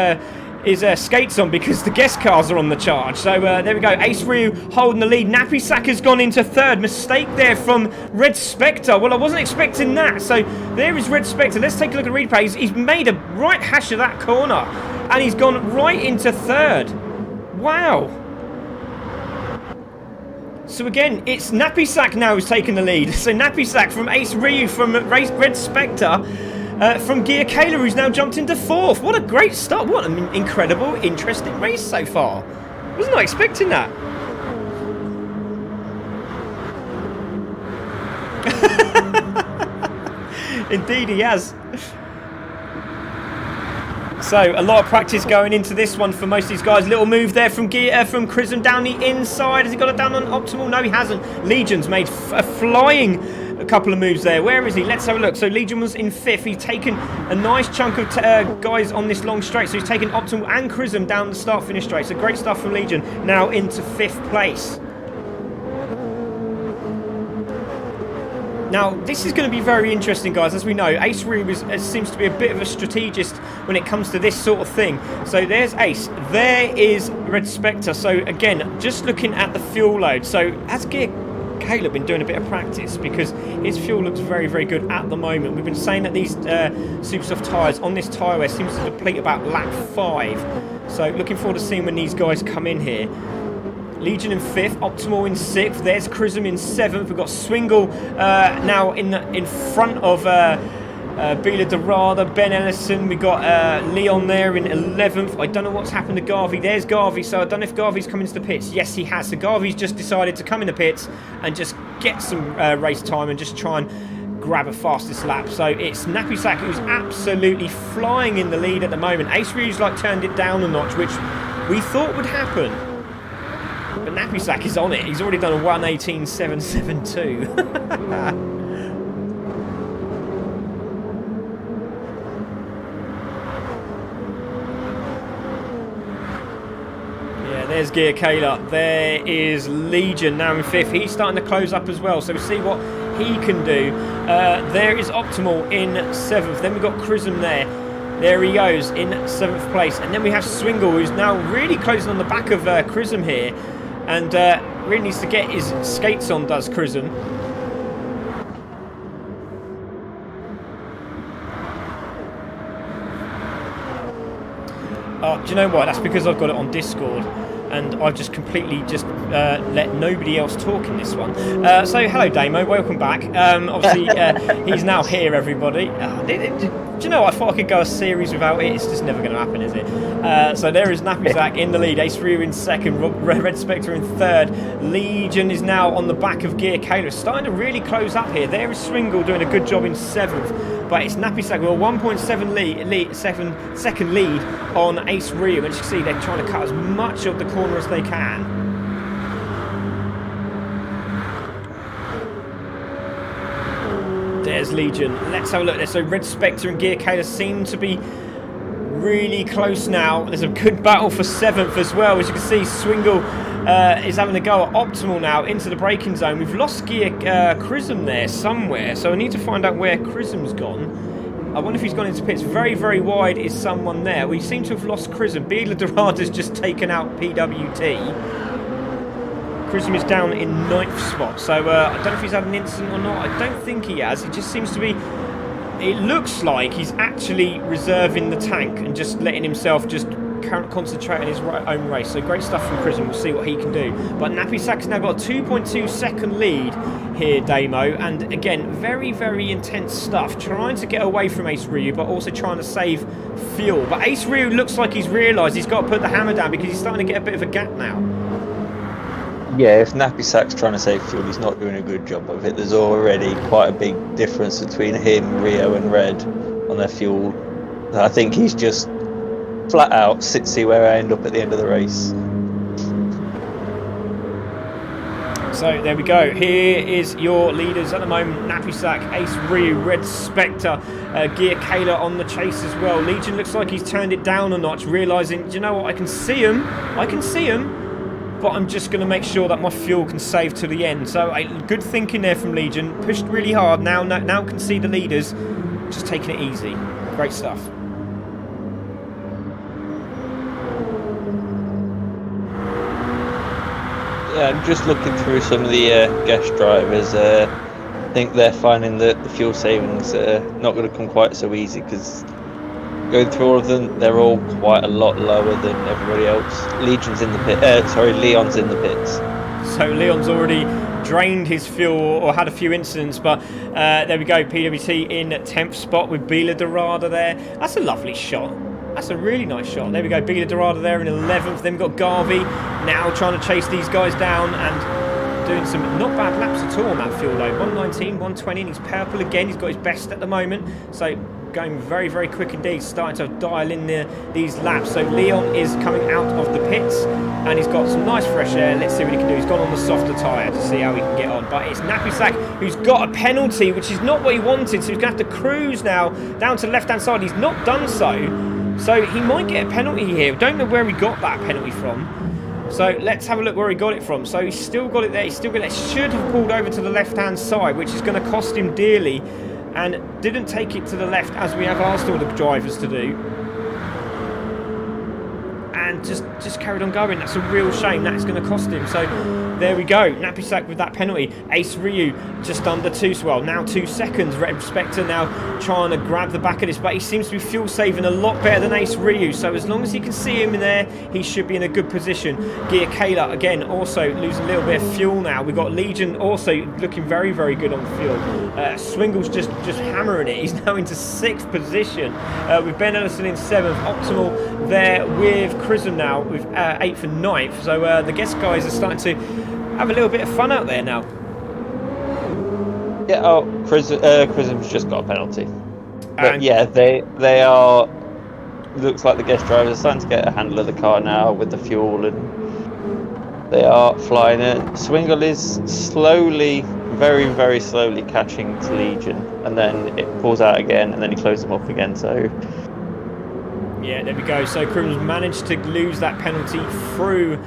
skates on because the guest cars are on the charge. So there we go, Ace Ryu holding the lead. Nappy Sack has gone into third. Mistake there from Red Spectre. Well, I wasn't expecting that. So there is Red Spectre. Let's take a look at the replay. He's made a right hash of that corner, and he's gone right into third. Wow. So again, it's Nappy Sack now who's taking the lead. So Nappy Sack from Ace Ryu, from Red Spectre, from Gear Kayla, who's now jumped into fourth. What a great start. What an incredible, interesting race so far. Was not expecting that. Indeed he has. So a lot of practice going into this one for most of these guys. Little move there from Chrism down the inside. Has he got it down on optimal? No, he hasn't. Legion's made a flying couple of moves there. Where is he? Let's have a look. So Legion was in fifth. He's taken a nice chunk of guys on this long straight. So he's taken optimal and Chrism down the start-finish straight. So great stuff from Legion. Now into fifth place. Now, this is going to be very interesting, guys. As we know, Ace Ryu seems to be a bit of a strategist when it comes to this sort of thing. So there's Ace. There is Red Spectre. So again, just looking at the fuel load. So has Gear Caleb been doing a bit of practice? Because his fuel looks very, very good at the moment. We've been saying that these super soft tyres on this tyre wear seems to deplete about lap 5. So looking forward to seeing when these guys come in here. Legion in fifth, Optimal in sixth. There's Chrism in seventh. We've got Swingle now in front of Bila Dorada, Ben Ellison. We've got Leon there in 11th. I don't know what's happened to Garvey. There's Garvey. So I don't know if Garvey's come into the pits. Yes, he has. So Garvey's just decided to come in the pits and just get some race time and just try and grab a fastest lap. So it's Nappy Sack who's absolutely flying in the lead at the moment. Ace Ryu's like turned it down a notch, which we thought would happen. But Nappy Sack is on it. He's already done a 1:18.772. Yeah, there's Gear Kayla. There is Legion now in fifth. He's starting to close up as well. So we'll see what he can do. There is Optimal in seventh. Then we've got Chrism there. There he goes in seventh place. And then we have Swingle, who's now really closing on the back of Chrism here. And really needs to get his skates on, does Chrism. Do you know what? That's because I've got it on Discord. And I've just completely let nobody else talk in this one. So hello Damo, welcome back. Obviously he's now here, everybody. Do you know what? I thought I could go a series without it. It's just never going to happen, is it? So there is Nappy Sack in the lead. Ace Ryu in second. Red Spectre in third. Legion is now on the back of Gear Kayla. Starting to really close up here. There is Swingle doing a good job in seventh. But it's Nappy Sack with a 1.7 second lead on Ace Ryu. And as you can see, they're trying to cut as much of the corner as they can. There's Legion. Let's have a look there. So Red Spectre and Gear Kayla seem to be really close now. There's a good battle for seventh as well. As you can see, Swingle is having a go at Optimal now into the braking zone. We've lost Gear Chrism there somewhere, so I need to find out where Chrism's gone. I wonder if he's gone into pits. Very, very wide is someone there. We seem to have lost Chrism. Bila Dorada's just taken out PWT. Chrism is down in 9th spot, so I don't know if he's had an incident or not. I don't think he has. It just seems to be... It looks like he's actually reserving the tank and just letting himself just concentrate on his own race. So great stuff from Chrism. We'll see what he can do. But Nappy Sack's now got a 2.2 second lead here, Damo. And again, very, very intense stuff. Trying to get away from Ace Ryu, but also trying to save fuel. But Ace Ryu looks like he's realised he's got to put the hammer down because he's starting to get a bit of a gap now. Yeah, if Nappy Sack's trying to save fuel, he's not doing a good job of it. There's already quite a big difference between him, Rio and Red on their fuel. I think he's just flat out, see where I end up at the end of the race. So there we go. Here is your leaders at the moment. Nappy Sack, Ace Ryu, Red Spectre, Gear Kayla on the chase as well. Legion looks like he's turned it down a notch, realising, do you know what, I can see him. but I'm just going to make sure that my fuel can save to the end. So good thinking there from Legion. Pushed really hard. Now can see the leaders. Just taking it easy. Great stuff. Yeah, I'm just looking through some of the guest drivers. I think they're finding that the fuel savings are not going to come quite so easy, because going through all of them, they're all quite a lot lower than everybody else. Leon's in the pits. So Leon's already drained his fuel or had a few incidents, but there we go. PWT in 10th spot with Bila Dorada there. That's a lovely shot. That's a really nice shot. There we go. Bila Dorada there in 11th. Then we've got Garvey now trying to chase these guys down and doing some not bad laps at all on that fuel load. 119, 120, and he's purple again. He's got his best at the moment. So going very, very quick indeed, starting to dial in these laps. So Leon is coming out of the pits and he's got some nice fresh air. Let's see what he can do. He's gone on the softer tyre to see how he can get on. But it's Napisak who's got a penalty, which is not what he wanted. So he's going to have to cruise now down to the left-hand side. He's not done so he might get a penalty here. Don't know where he got that penalty from. So let's have a look where he got it from. So he's still got it there. He's still got it. Should have pulled over to the left-hand side, which is going to cost him dearly. And didn't take it to the left as we have asked all the drivers to do, and just carried on going. That's a real shame. That is going to cost him. So there we go. Napisak with that penalty. Ace Ryu just under 2 seconds. Red Spectre now trying to grab the back of this, but he seems to be fuel saving a lot better than Ace Ryu. So as long as he can see him in there, he should be in a good position. Gear Kayla again also losing a little bit of fuel now. We've got Legion also looking very, very good on fuel. Swingle's just hammering it. He's now into 6th position with Ben Ellison in 7th. Optimal there with Chrism now with 8th and 9th. So the guest guys are starting to have a little bit of fun out there now. Yeah, Chrism's just got a penalty. But yeah, they are. Looks like the guest drivers are starting to get a handle of the car now with the fuel, and they are flying it. Swingle is slowly, very, very slowly catching to Legion, and then it pulls out again, and then he closes them up again. So yeah, there we go. So Crim's managed to lose that penalty through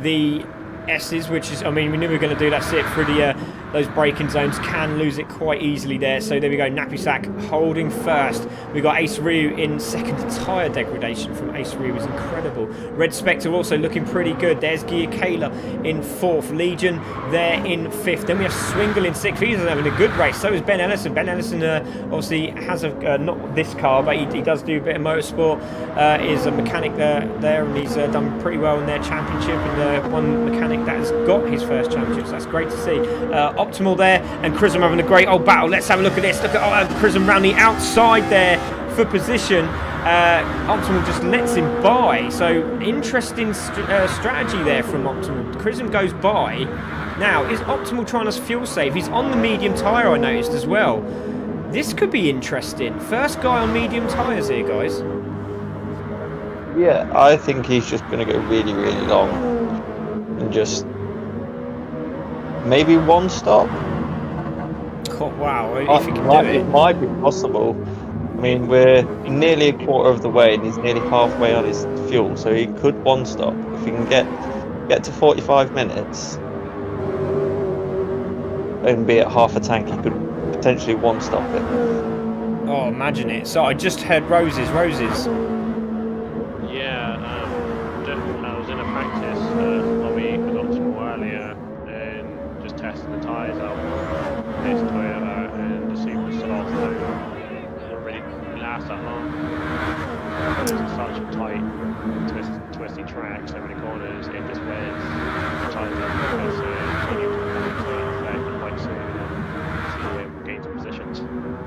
the S's, which is, I mean, we knew we were going to do that. See it through the those braking zones, can lose it quite easily there. So there we go. Napisak holding first. We got Ace Ryu in 2nd. Tyre degradation from Ace Ryu was incredible. Red Spectre also looking pretty good. There's Gear Kayla in 4th. Legion there in 5th. Then we have Swingle in 6th. He's having a good race. So is Ben Ellison. Ben Ellison obviously has a not this car, but he does do a bit of motorsport. Is a mechanic there, and he's done pretty well in their championship, and one mechanic that has got his first championship. So that's great to see. Optimal there, and Chrism having a great old battle. Let's have a look at this. Look at Chrism round the outside there for position. Optimal just lets him by. So interesting strategy there from Optimal. Chrism goes by. Now, is Optimal trying to fuel save? He's on the medium tyre, I noticed as well. This could be interesting. First guy on medium tyres here, guys. yeah, I think he's just going to go really, really long and just maybe one stop. Oh, wow, if he can do it. It might be possible. I mean, we're nearly a quarter of the way and he's nearly halfway on his fuel, so he could one stop. If he can get to 45 minutes and be at half a tank, he could potentially one stop it. Oh, imagine it. So I just heard Roses. Yeah, I was in a practice lobby with Optimal earlier and just testing the tyres out. This Toyota and the Super Soft don't really last that long. It's such a tight, twisty track, so many corners, it just wears the tyres up because when you effect quite soon and see him gain some positions.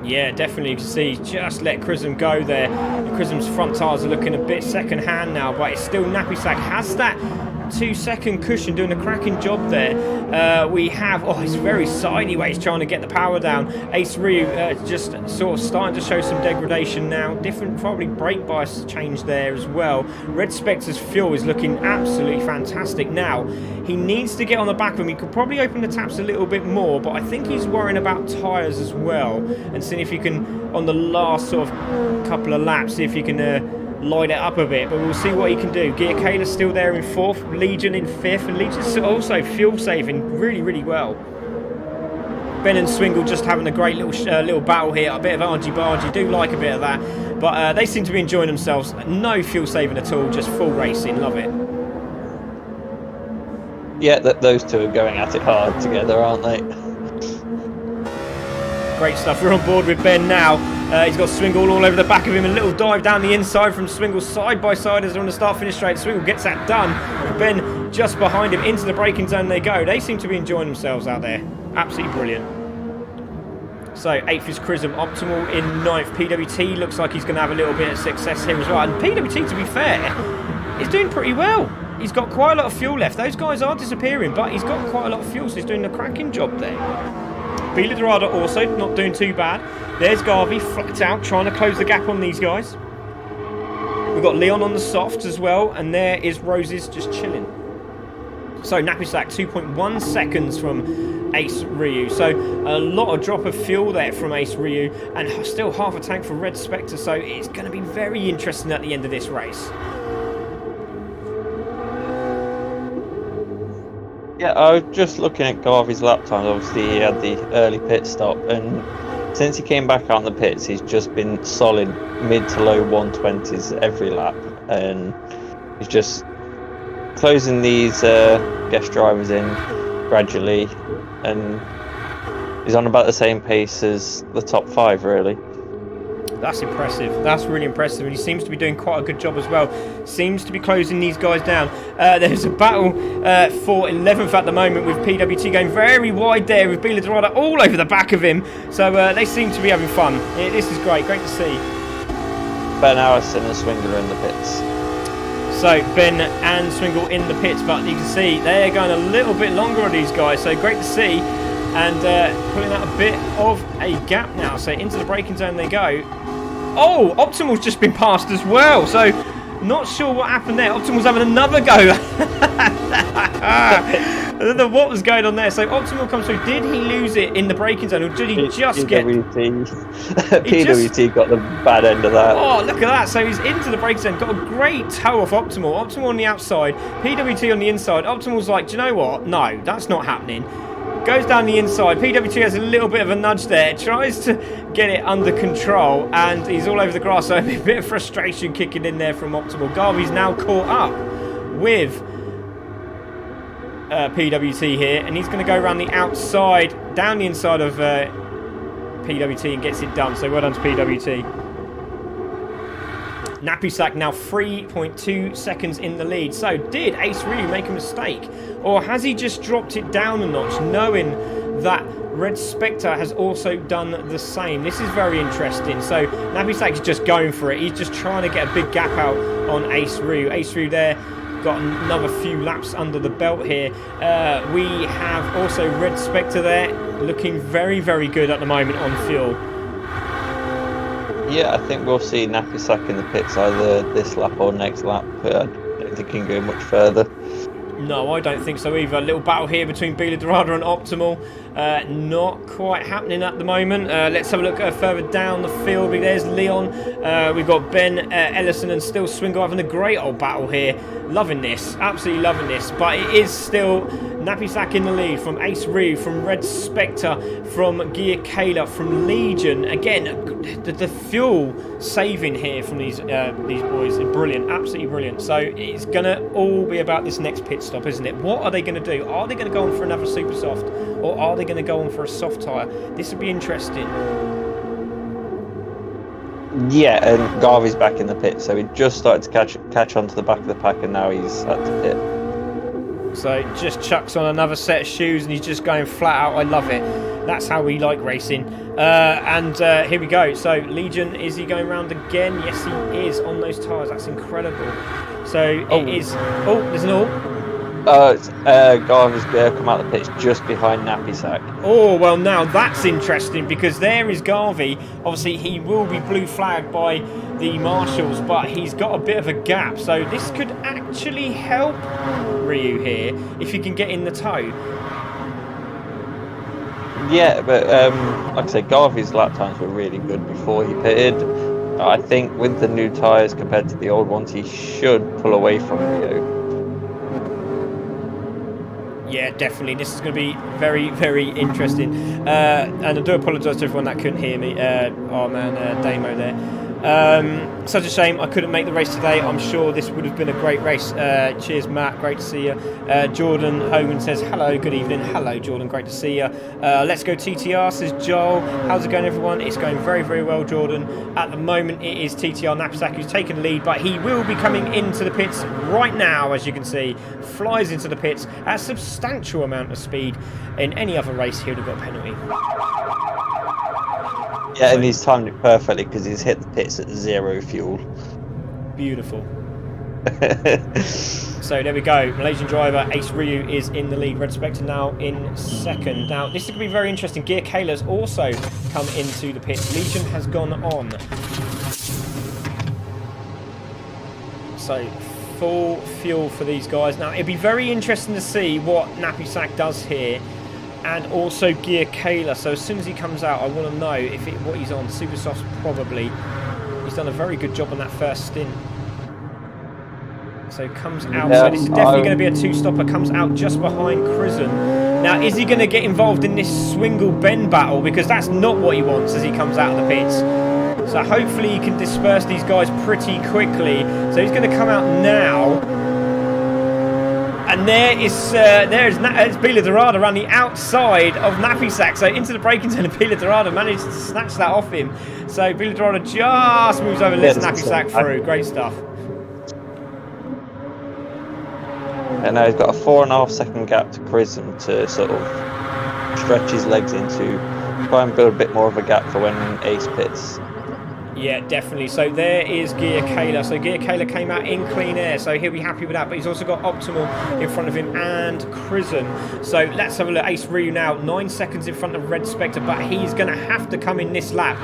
Yeah, definitely. You can see just let Chrism go there. Chrism's front tyres are looking a bit second hand now, but it's still Napisak has that 2-second cushion, doing a cracking job there. We have, it's very sideways trying to get the power down. Ace Ryu just sort of starting to show some degradation now. Different probably brake bias change there as well. Red Spectre's fuel is looking absolutely fantastic now. He needs to get on the back of him. He could probably open the taps a little bit more, but I think he's worrying about tyres as well and seeing if he can, on the last sort of couple of laps, see if he can light it up a bit, but we'll see what he can do. Gear Kayla's still there in 4th, Legion in 5th, and Legion's also fuel saving really, really well. Ben and Swingle just having a great little battle here, a bit of argy-bargy, do like a bit of that, but they seem to be enjoying themselves. No fuel saving at all, just full racing, love it. Yeah, those two are going at it hard together, aren't they? Great stuff. We're on board with Ben now. He's got Swingle all over the back of him. A little dive down the inside from Swingle side by side as they're on the start-finish straight. Swingle gets that done. With Ben just behind him. Into the braking zone they go. They seem to be enjoying themselves out there. Absolutely brilliant. So 8th is Chrism. Optimal in 9th. PWT looks like he's going to have a little bit of success here as well. And PWT, to be fair, is doing pretty well. He's got quite a lot of fuel left. Those guys are disappearing, but he's got quite a lot of fuel, so he's doing a cracking job there. Bila Dorada also not doing too bad. There's Garvey flat out trying to close the gap on these guys. We've got Leon on the softs as well, and there is Roses just chilling. So Nappy Sack 2.1 seconds from Ace Ryu. So a lot of drop of fuel there from Ace Ryu, and still half a tank for Red Spectre. So it's going to be very interesting at the end of this race. Yeah, I was just looking at Garvey's lap times. Obviously, he had the early pit stop, and since he came back out on the pits, he's just been solid mid to low 120s every lap, and he's just closing these guest drivers in gradually, and he's on about the same pace as the top 5, really. That's impressive. That's really impressive. And he seems to be doing quite a good job as well. Seems to be closing these guys down. There's a battle for 11th at the moment with PWT going very wide there with Bila Dorada all over the back of him. So they seem to be having fun. This is great. Great to see. Ben Allison and Swingle in the pits. So Ben and Swingle in the pits, but you can see they're going a little bit longer on these guys. So great to see. And pulling out a bit of a gap now. So into the braking zone they go. Oh, Optimal's just been passed as well. So not sure what happened there. Optimal's having another go. I don't know what was going on there. So Optimal comes through. Did he lose it in the braking zone, or did he just get... PWT got the bad end of that. Oh, look at that. So he's into the braking zone. Got a great toe off Optimal. Optimal on the outside. PWT on the inside. Optimal's like, do you know what? No, that's not happening. Goes down the inside. PWT has a little bit of a nudge there. Tries to get it under control. And he's all over the grass. So a bit of frustration kicking in there from Optimal. Garvey's now caught up with PWT here. And he's going to go around the outside, down the inside of PWT and gets it done. So well done to PWT. Nappy Sack now 3.2 seconds in the lead. So did Ace Ryu make a mistake? Or has he just dropped it down a notch, knowing that Red Spectre has also done the same? This is very interesting. So Nappy Sack's just going for it. He's just trying to get a big gap out on Ace Ryu. Ace Ryu there got another few laps under the belt here. We have also Red Spectre there looking very, very good at the moment on fuel. Yeah, I think we'll see Nappy Sack in the pits either this lap or next lap, but I don't think he can go much further. No, I don't think so either. A little battle here between Bila Dorada and Optimal. Not quite happening at the moment. Let's have a look further down the field. There's Leon. We've got Ben Ellison and still Swingle having a great old battle here. Loving this. Absolutely loving this. But it is still Nappy Sack in the lead from Ace Ryu, from Red Spectre, from Gear Kayla, from Legion. Again, the fuel saving here from these boys is brilliant. Absolutely brilliant. So it's going to all be about this next pit stop, isn't it? What are they going to do? Are they going to go on for another super soft, or are they going to go on for a soft tyre? This would be interesting. Yeah, and Garvey's back in the pit, so he just started to catch onto the back of the pack, and now he's at the pit. So just chucks on another set of shoes, and he's just going flat out. I love it. That's how we like racing. And here we go. So Legion, is he going round again? Yes, he is on those tyres. That's incredible. So it is. Oh, there's an all. Garvey's come out of the pitch just behind Nappy Sack. Oh, well, now that's interesting, because there is Garvey. Obviously, he will be blue flagged by the marshals, but he's got a bit of a gap. So this could actually help Ryu here if he can get in the tow. Yeah, but like I said, Garvey's lap times were really good before he pitted. I think with the new tyres compared to the old ones, he should pull away from Rio. Yeah, definitely. This is going to be very, very interesting. And I do apologise to everyone that couldn't hear me. Oh man, Damo there. Such a shame I couldn't make the race today. I'm sure this would have been a great race. Cheers, Matt. Great to see you. Jordan Hogan says, hello, good evening. Hello, Jordan. Great to see you. Let's go TTR, says Joel. How's it going, everyone? It's going very, very well, Jordan. At the moment, it is TTR Knapsack who's taken the lead, but he will be coming into the pits right now, as you can see. Flies into the pits at a substantial amount of speed. In any other race, he would have got a penalty. Yeah, and he's timed it perfectly because he's hit the pits at 0 fuel. Beautiful. So there we go. Malaysian driver Ace Ryu is in the lead. Red Spectre now in second. Now this is going to be very interesting. Gear Kayla's also come into the pits. Legion has gone on. So full fuel for these guys. Now it'd be very interesting to see what Nappy Sack does here. And also Gear Kayla. So as soon as he comes out, I want to know if what he's on. Super Softs probably. He's done a very good job on that first stint. So comes out. Yeah, so this is definitely going to be a two-stopper. Comes out just behind Crism. Now, is he going to get involved in this Swingle Bend battle? Because that's not what he wants as he comes out of the pits. So hopefully he can disperse these guys pretty quickly. So he's going to come out now. And there's Bila Dorada around the outside of Nappy Sack. So into the braking zone, and Bila Dorada managed to snatch that off him. So Bila Dorada just moves over, lets Nappy Sack through. Great stuff. And now he's got a 4.5 second gap to Crism to sort of stretch his legs into, try and build a bit more of a gap for when Ace pits. Yeah, definitely. So there is Gear Kayla. So Gear Kayla came out in clean air, so he'll be happy with that. But he's also got Optimal in front of him and Crism. So let's have a look. Ace Ryu now 9 seconds in front of Red Spectre, but he's going to have to come in this lap.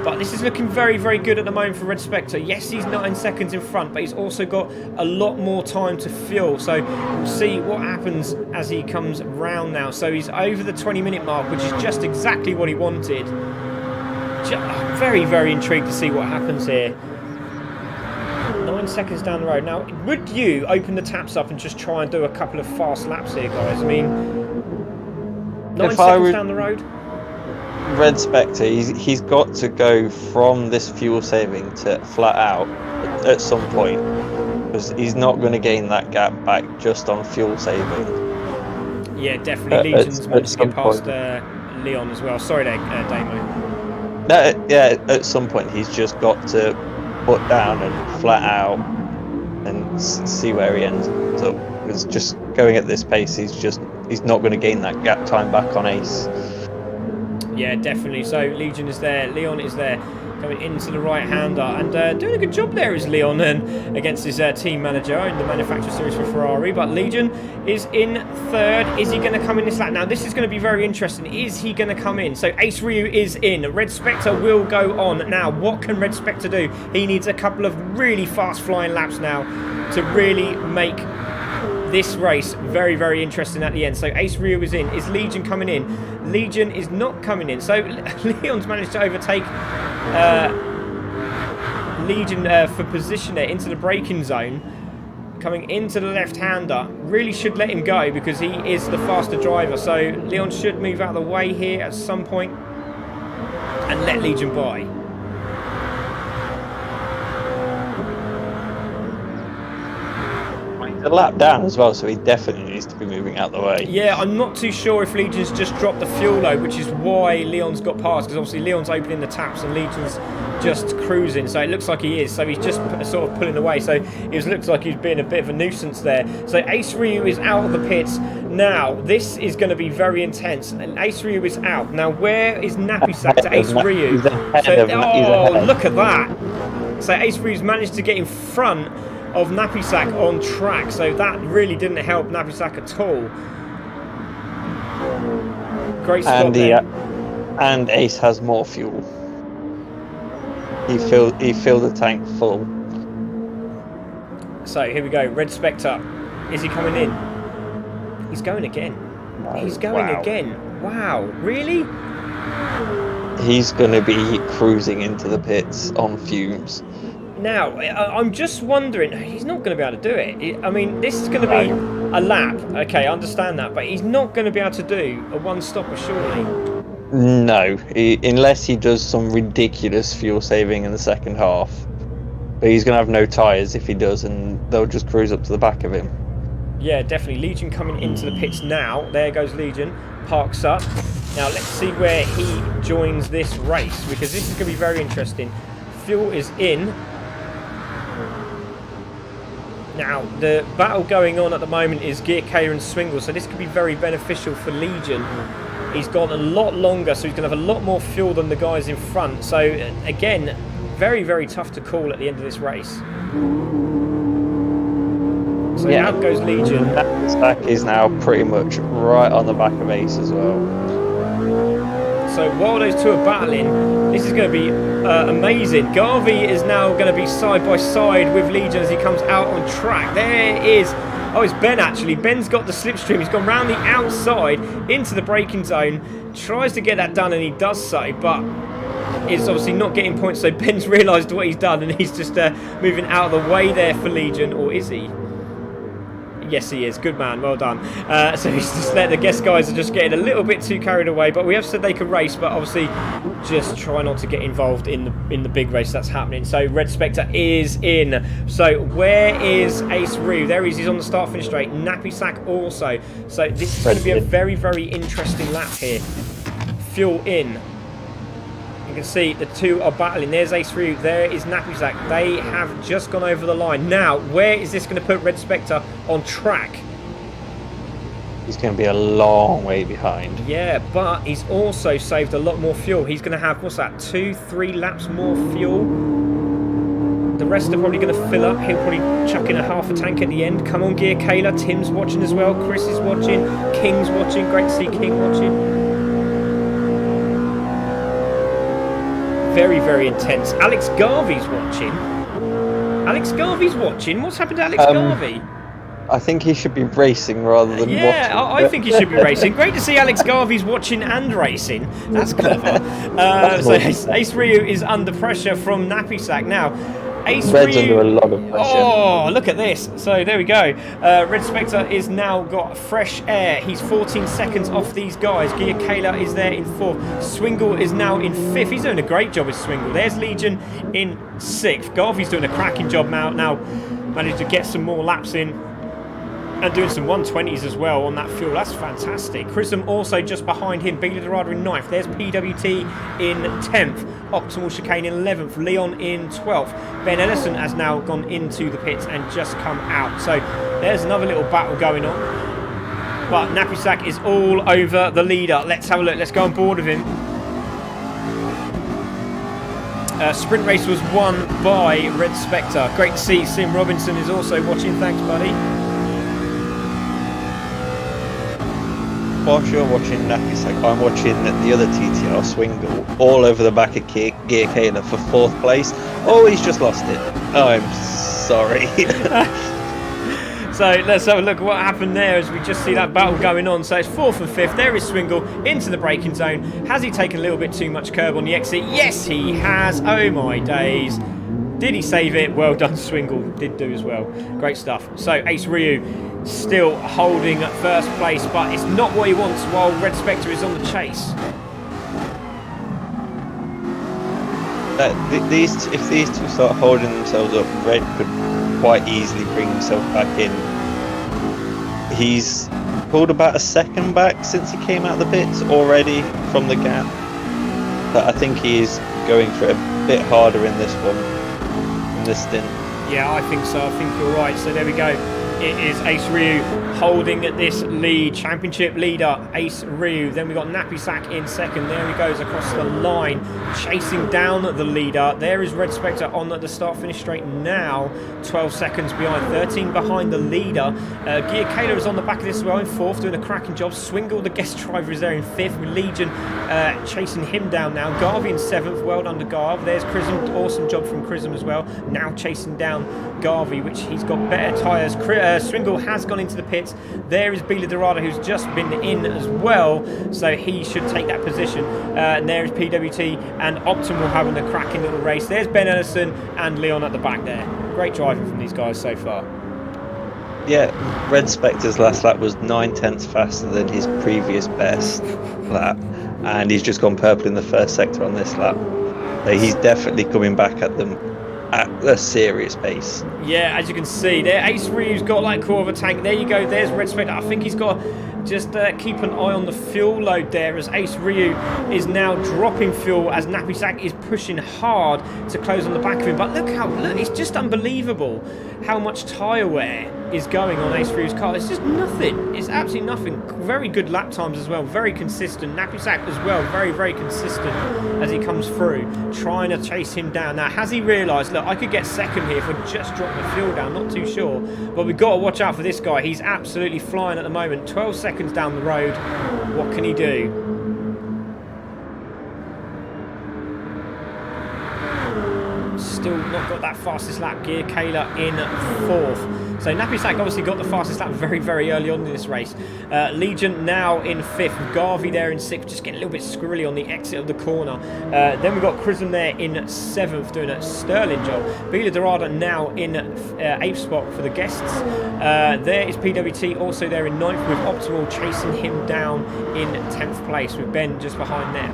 But this is looking very, very good at the moment for Red Spectre. Yes, he's 9 seconds in front, but he's also got a lot more time to fuel. So we'll see what happens as he comes round now. So he's over the 20-minute mark, which is just exactly what he wanted. Very, very intrigued to see what happens here. 9 seconds down the road. Now, would you open the taps up and just try and do a couple of fast laps here, guys? I mean, 9 seconds down the road? Red Spectre, he's got to go from this fuel saving to flat out at some point. Because he's not going to gain that gap back just on fuel saving. Yeah, definitely. Legion's managed to get past Leon as well. Sorry there, Damo. Yeah, at some point he's just got to put down and flat out and see where he ends up. Because just going at this pace, he's not going to gain that gap time back on Ace. Yeah, definitely. So Legion is there, Leon is there, coming into the right-hander, and doing a good job there is Leon and against his team manager in the manufacturer series for Ferrari. But Legion is in third. Is he going to come in this lap? Now this is going to be very interesting. Is he going to come in? So Ace Ryu is in. Red Spectre will go on. Now what can Red Spectre do? He needs a couple of really fast flying laps now to really make this race very, very interesting at the end. So Ace Ryu is in. Is Legion coming in? Legion is not coming in. So Leon's managed to overtake Legion for position there into the braking zone. Coming into the left-hander. Really should let him go because he is the faster driver. So Leon should move out of the way here at some point and let Legion by. A lap down as well, so he definitely needs to be moving out the way. Yeah, I'm not too sure if Legion's just dropped the fuel load, which is why Leon's got past, because obviously Leon's opening the taps and Legion's just cruising, so it looks like he is. So he's just sort of pulling away, so it looks like he's being a bit of a nuisance there. So Ace Ryu is out of the pits. Now, this is going to be very intense, and Ace Ryu is out. Now, where is Nappy Sack to Ace Ryu? Oh, look at that. So Ace Ryu's managed to get in front of Nappy Sack on track, so that really didn't help Nappy Sack at all. Great spot there. And Ace has more fuel. He filled the tank full. So here we go. Red Spectre, is he coming in? He's going again. He's going again. Wow, really? he's going to be cruising into the pits on fumes. Now, I'm just wondering, he's not going to be able to do it. I mean, this is going to be a lap. Okay, I understand that, but he's not going to be able to do a one-stopper, surely. No, unless he does some ridiculous fuel saving in the second half. But he's going to have no tyres if he does, and they'll just cruise up to the back of him. Yeah, definitely. Legion coming into the pits now. There goes Legion. Parks up. Now, let's see where he joins this race, because this is going to be very interesting. Fuel is in. Now, the battle going on at the moment is Gear Kayla and Swingle, so this could be very beneficial for Legion. He's gone a lot longer, so he's going to have a lot more fuel than the guys in front. So, again, very, very tough to call at the end of this race. So yeah, out goes Legion. Stack is now pretty much right on the back of Ace as well. So while those two are battling, this is going to be amazing. Garvey is now going to be side by side with Legion as he comes out on track. There is... Oh, it's Ben actually. Ben's got the slipstream. He's gone round the outside into the braking zone. Tries to get that done, and he does so, but is obviously not getting points. So Ben's realised what he's done, and he's just moving out of the way there for Legion. Or is he? Yes, he is. Good man. Well done. So he's just let the guest guys are just getting a little bit too carried away. But we have said they can race, but obviously just try not to get involved in the big race that's happening. So Red Spectre is in. So where is Ace Rue? There he is. He's on the start-finish straight. Nappy Sack also. So this is going to be a very, very interesting lap here. Fuel in. You can see the two are battling. There's Ace Ryu, there is Nappy Sack. They have just gone over the line. Now, where is this going to put Red Spectre on track? He's going to be a long way behind. Yeah, but he's also saved a lot more fuel. He's going to have, what's that, 2-3 laps more fuel. The rest are probably going to fill up. He'll probably chuck in a half a tank at the end. Come on, Gear Kayla. Tim's watching as well. Chris is watching. King's watching. Great to see King watching. Very, very intense. Alex Garvey's watching. Alex Garvey's watching? What's happened to Alex Garvey? I think he should be racing rather than watching. Yeah, I think he should be racing. Great to see Alex Garvey's watching and racing. That's clever. So Ace Ryu is under pressure from Nappy Sack. Now, Ace Red's Ryu... under a lot of pressure. Oh, look at this. So there we go. Red Spectre is now got fresh air. He's 14 seconds off these guys. Gear Kayla is there in 4th. Swingle is now in 5th. He's doing a great job with Swingle. There's Legion in 6th. Garvey's doing a cracking job now. Managed to get some more laps in. And doing some 120s as well on that fuel. That's fantastic. Chrism also just behind him. Big Dorado in 9th. There's PWT in 10th. Optimal Chicane in 11th. Leon in 12th. Ben Ellison has now gone into the pits and just come out. So there's another little battle going on. But Nappy Sack is all over the leader. Let's have a look. Let's go on board with him. Sprint race was won by Red Spectre. Great to see. Sim Robinson is also watching. Thanks, buddy. Whilst you're watching Nappy Sack, I'm watching the other TTR Swingle all over the back of Gear Kayla for 4th place. Oh, he's just lost it. Oh, I'm sorry. So let's have a look at what happened there as we just see that battle going on. So it's 4th and 5th. There is Swingle into the braking zone. Has he taken a little bit too much curb on the exit? Yes, he has. Oh my days. Did he save it? Well done, Swingle. Did do as well. Great stuff. So Ace Ryu still holding 1st place, but it's not what he wants while Red Spectre is on the chase. If these two start holding themselves up, Red could quite easily bring himself back in. He's pulled about a second back since he came out of the pits already from the gap. But I think he is going for it a bit harder in this one, in this stint. Yeah, I think so. I think you're right. So there we go. It is Ace Ryu holding this lead. Championship leader, Ace Ryu. Then we got Nappy Sack in 2nd. There he goes across the line, chasing down the leader. There is Red Spectre on the start-finish straight now. 12 seconds behind, 13 behind the leader. Gear Kayla is on the back of this as well in 4th, doing a cracking job. Swingle, the guest driver, is there in 5th, with Legion chasing him down now. Garvey in 7th. Well done to Garv. There's Chrism. Awesome job from Chrism as well. Now chasing down Garvey, which he's got better tyres. Swingle has gone into the pits. There is Bila Dorada, who's just been in as well, so he should take that position. And there is PWT and Optimal having a cracking little race. There's Ben Ellison and Leon at the back there. Great driving from these guys so far. Yeah, Red Spectre's last lap was 9/10 faster than his previous best lap, and he's just gone purple in the first sector on this lap. So he's definitely coming back at them at a serious pace. Yeah, as you can see there, Ace Ryu's got like core of a tank. There you go, there's Red Spectre. I think he's got just keep an eye on the fuel load there, as Ace Ryu is now dropping fuel as Nappy Sack is pushing hard to close on the back of him. But look, it's just unbelievable how much tyre wear is going on Ace Ryu's car. It's just nothing. It's absolutely nothing. Very good lap times as well, very consistent. Nappy Sack as well, very, very consistent as he comes through, trying to chase him down. Now, has he realised, look, I could get second here if I just drop the fuel down, not too sure. But we've got to watch out for this guy. He's absolutely flying at the moment. 12 seconds down the road. What can he do? Still not got that fastest lap. Gear Kayla in 4th. So Nappy Sack obviously got the fastest lap very, very early on in this race. Legion now in 5th. Garvey there in 6th, just getting a little bit squirrely on the exit of the corner. Then we've got Chrism there in 7th, doing a sterling job. Bila Dorada now in 8th spot for the guests. There is PWT also there in 9th, with Optimal chasing him down in 10th place, with Ben just behind there.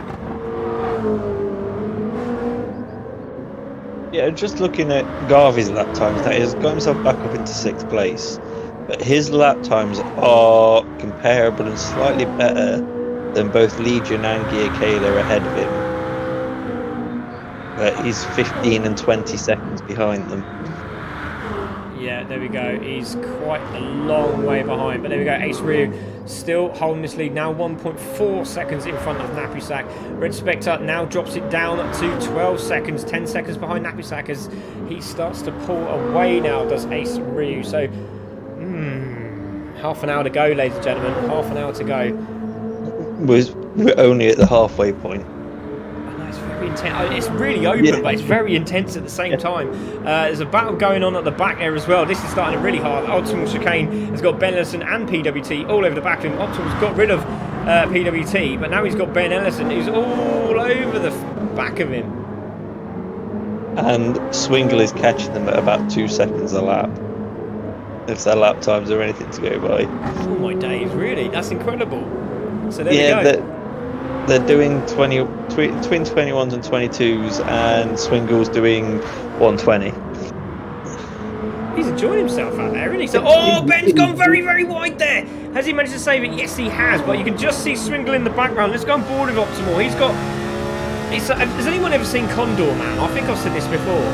Yeah, just looking at Garvey's lap times, now he's got himself back up into 6th place, but his lap times are comparable and slightly better than both Legion and Gear Kayla ahead of him. But he's 15 and 20 seconds behind them. Yeah, there we go. He's quite a long way behind. But there we go. Ace Ryu still holding this lead. Now 1.4 seconds in front of Nappy Sack. Red Spectre now drops it down to 12 seconds. 10 seconds behind Nappy Sack as he starts to pull away now, does Ace Ryu. So, half an hour to go, ladies and gentlemen. Half an hour to go. We're only at the halfway point. It's really open, but it's very intense at the same time. There's a battle going on at the back there as well. This is starting really hard. Optimal Chicane has got Ben Ellison and PWT all over the back of him. Optimal's got rid of PWT, but now he's got Ben Ellison who's all over the back of him. And Swingle is catching them at about 2 seconds a lap. If their lap times are anything to go by. Oh my days, really? That's incredible. So there we go. They're doing between 21s and 22s, and Swingle's doing 120. He's enjoying himself out there, isn't he? So, oh, Ben's gone very, very wide there. Has he managed to save it? Yes, he has, but you can just see Swingle in the background. Let's go on board with Optimal. He's got... has anyone ever seen Condor Man? I think I've said this before.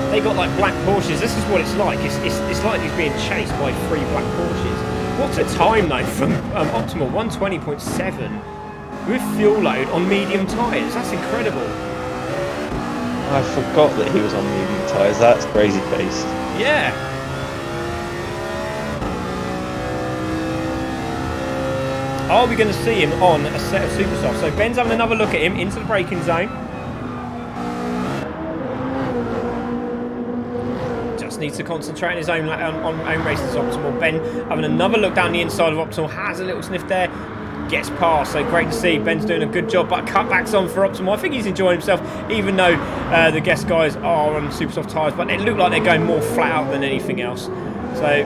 They got like black Porsches. This is what it's like. It's like he's being chased by 3 black Porsches. What a time, though, from Optimal. 120.7. with fuel load on medium tyres. That's incredible. I forgot that he was on medium tyres. That's crazy pace. Yeah. Are we going to see him on a set of super softs? So Ben's having another look at him into the braking zone. Just needs to concentrate on his own races. Optimal. Ben having another look down the inside of Optimal. Has a little sniff there. Gets past, so great to see. Ben's doing a good job, but cutbacks on for Optimal. I think he's enjoying himself, even though the guest guys are on super soft tyres, but they look like they're going more flat out than anything else. So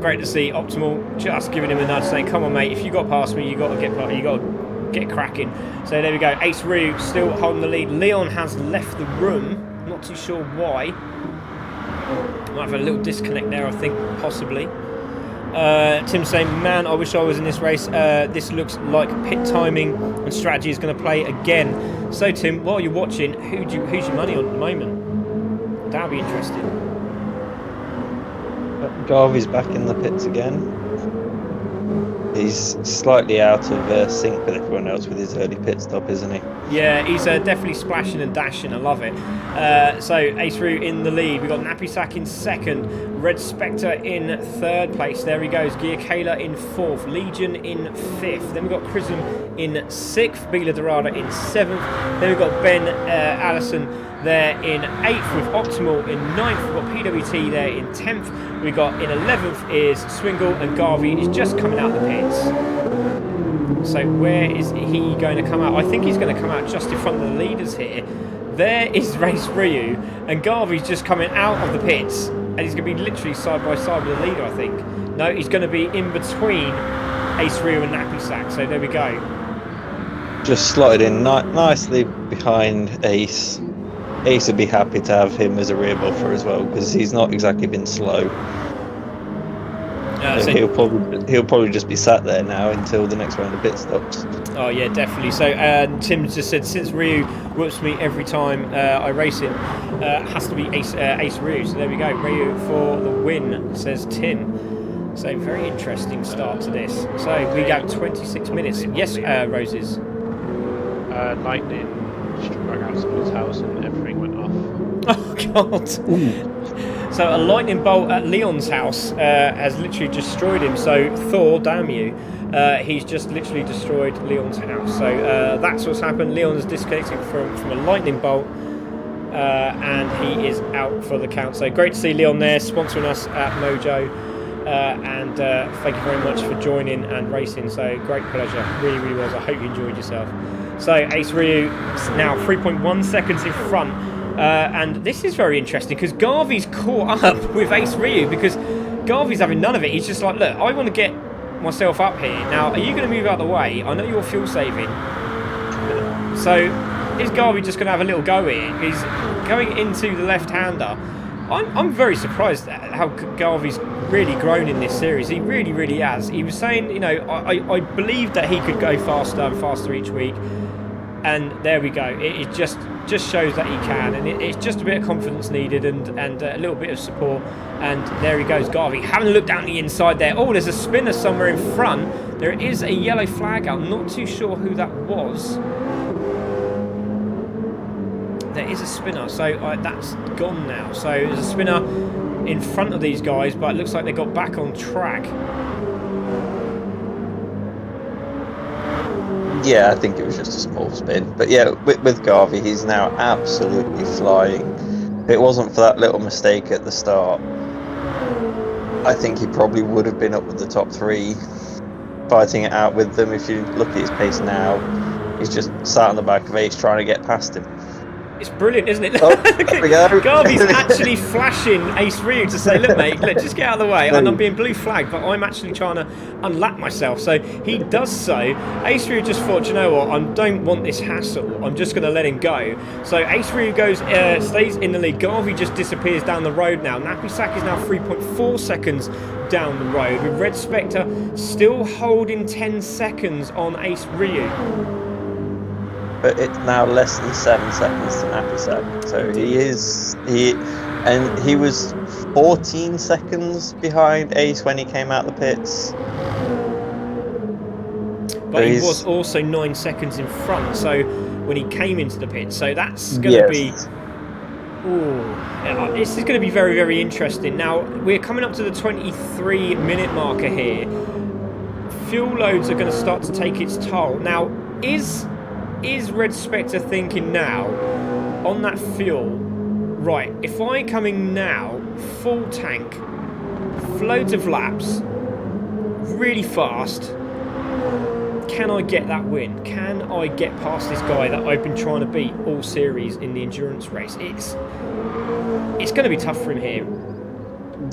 great to see Optimal just giving him a nudge, saying, "Come on, mate! If you got past me, you got to get cracking." So there we go. Ace Ryu still holding the lead. Leon has left the room. Not too sure why. Might have a little disconnect there, I think, possibly. Tim saying, man, I wish I was in this race. This looks like pit timing and strategy is going to play again. So Tim, while you're watching, who's your money on at the moment? That'll be interesting. Garvey's back in the pits again. He's slightly out of sync with everyone else with his early pit stop, isn't he? Yeah, he's definitely splashing and dashing. I love it. So Ace Ryu in the lead. We've got Nappy Sack in second. Red Spectre in third place. There he goes. Gear Kayla in fourth. Legion in fifth. Then we've got Chrism in sixth. Bila Dorada in seventh. Then we've got Ben Allison there in eighth with Optimal in ninth. We've got PWT there in 10th. We've got in 11th is Swingle, and Garvey is just coming out the pits. So where is he going to come out? I think he's going to come out just in front of the leaders here. There is Race Ryu, and Garvey's just coming out of the pits, and he's going to be literally side by side with the leader, I think. No, he's going to be in between Ace Ryu and Nappy Sack. So there we go. Just slotted in nicely behind Ace. Ace would be happy to have him as a rear buffer as well, because he's not exactly been slow. So he'll probably just be sat there now until the next round of pit stops. Oh yeah, definitely. So Tim just said, since Ryu whoops me every time I race him, has to be Ace Ryu. So there we go, Ryu for the win, says Tim. So very interesting start to this. So we got 26 minutes. Yes, Roses. Lightning struck out someone's house and everything went off. Oh God. So a lightning bolt at Leon's house has literally destroyed him. So Thor, damn you, he's just literally destroyed Leon's house. So that's what's happened. Leon is disconnected from a lightning bolt, and he is out for the count. So great to see Leon there, sponsoring us at Mojo, and thank you very much for joining and racing. So great pleasure, really, really was. I hope you enjoyed yourself. So Ace Ryu is now 3.1 seconds in front. And this is very interesting because Garvey's caught up with Ace Ryu, because Garvey's having none of it. He's just like, look, I want to get myself up here. Now, are you going to move out of the way? I know you're fuel saving. So is Garvey just going to have a little go here? He's going into the left-hander. I'm very surprised at how Garvey's really grown in this series. He really, really has. He was saying, you know, I believed that he could go faster and faster each week. And there we go. It just shows that he can, and it's just a bit of confidence needed and a little bit of support. And there he goes, Garvey, having a look down the inside there. Oh, there's a spinner somewhere in front. There is a yellow flag out. Not too sure who that was. There is a spinner, so that's gone now. So there's a spinner in front of these guys, but it looks like they got back on track. Yeah, I think it was just a small spin. But yeah, with Garvey, he's now absolutely flying. If it wasn't for that little mistake at the start, I think he probably would have been up with the top three, fighting it out with them. If you look at his pace now, he's just sat on the back of Ace trying to get past him. It's brilliant, isn't it? Oh, there we go. Garvey's actually flashing Ace Ryu to say, look, mate, look, just get out of the way. And I'm being blue flagged, but I'm actually trying to unlap myself. So he does so. Ace Ryu just thought, you know what, I don't want this hassle. I'm just going to let him go. So Ace Ryu goes, stays in the lead. Garvey just disappears down the road now. Nappy Sack is now 3.4 seconds down the road, with Red Spectre still holding 10 seconds on Ace Ryu. But it's now less than 7 seconds to Nappy Sack. So he was 14 seconds behind Ace when he came out the pits. But he was also 9 seconds in front, so when he came into the pits. So that's going to be... Ooh, this is going to be very, very interesting. Now, we're coming up to the 23-minute marker here. Fuel loads are going to start to take its toll. Now, is Red Spectre thinking now on that fuel, right, if I come in now, full tank, loads of laps, really fast, can I get that win? Can I get past this guy that I've been trying to beat all series in the endurance race? It's going to be tough for him here.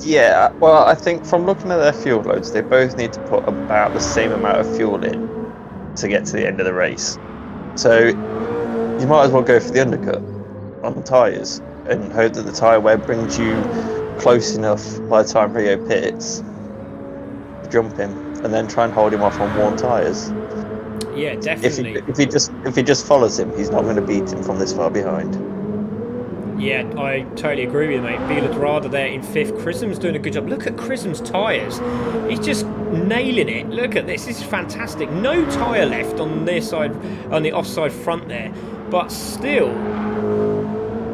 Yeah, well, I think from looking at their fuel loads, they both need to put about the same amount of fuel in to get to the end of the race. So you might as well go for the undercut on the tyres and hope that the tyre wear brings you close enough by the time Rio pits to jump him, and then try and hold him off on worn tyres. Yeah, definitely. If he just follows him, he's not going to beat him from this far behind. Yeah, I totally agree with you, mate. Biladrada there in 5th. Chrism's doing a good job. Look at Chrism's tyres. He's just nailing it. Look at this. This is fantastic. No tyre left on their side, on the offside front there. But still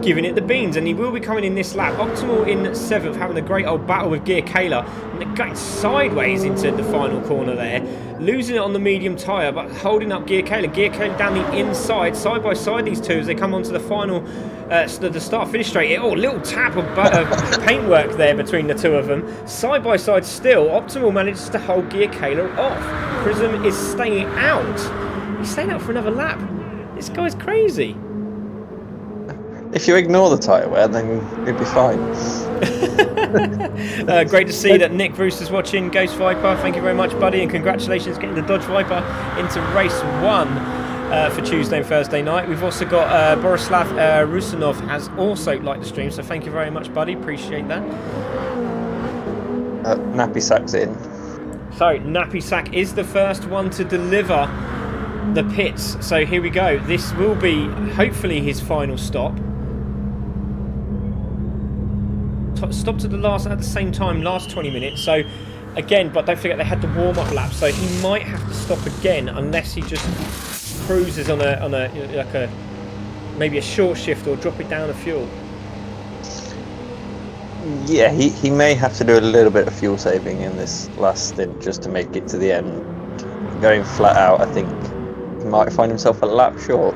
giving it the beans. And he will be coming in this lap. Optimal in 7th, having a great old battle with Gear Kayla. And going sideways into the final corner there. Losing it on the medium tyre, but holding up Gear Kayla. Gear Kayla down the inside, side by side these two as they come onto the final, the start-finish straight. Oh, little tap of paintwork there between the two of them. Side by side still. Optimal manages to hold Gear Kayla off. Chrism is staying out. He's staying out for another lap. This guy's crazy. If you ignore the tyre wear, then you'll be fine. Great to see that Nick Bruce is watching. Ghost Viper, thank you very much, buddy, and congratulations getting the Dodge Viper into race 1 for Tuesday and Thursday night. We've also got Borislav Rusinov has also liked the stream, so thank you very much, buddy. Appreciate that. Nappy Sack's in. So Nappy Sack is the first one to deliver the pits. So here we go. This will be hopefully his final stop. Stopped at the same time last 20 minutes. So again, but don't forget they had the warm-up lap. So he might have to stop again unless he just cruises on a maybe a short shift or drop it down a fuel. Yeah, he may have to do a little bit of fuel saving in this last stint just to make it to the end. Going flat out, I think he might find himself a lap short.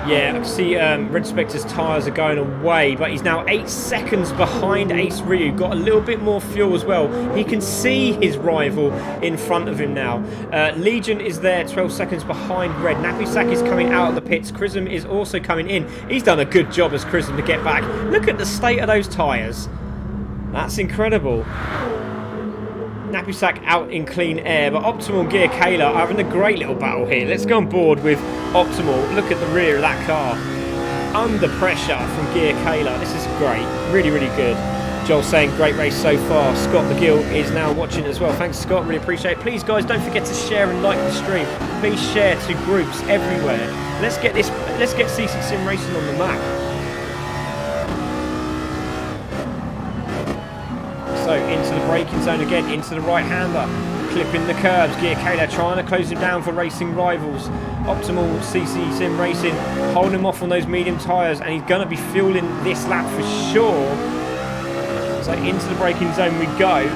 Yeah, I can see Red Spectre's tyres are going away, but he's now 8 seconds behind Ace Ryu. Got a little bit more fuel as well. He can see his rival in front of him now. Legion is there, 12 seconds behind Red. Nappy Sack is coming out of the pits. Chrism is also coming in. He's done a good job as Chrism to get back. Look at the state of those tyres. That's incredible. Nappy Sack out in clean air, but Optimal Gear Kayla are having a great little battle here. Let's go on board with Optimal. Look at the rear of that car. Under pressure from Gear Kayla. This is great. Really, really good. Joel saying great race so far. Scott McGill is now watching as well. Thanks, Scott. Really appreciate it. Please, guys, don't forget to share and like the stream. Please share to groups everywhere. Let's get CC Sim Racing on the map. So into the braking zone again, into the right-hander, clipping the curbs. Gear Kayla trying to close him down for racing rivals. Optimal CC Sim Racing holding him off on those medium tyres, and he's going to be fueling this lap for sure. So into the braking zone we go.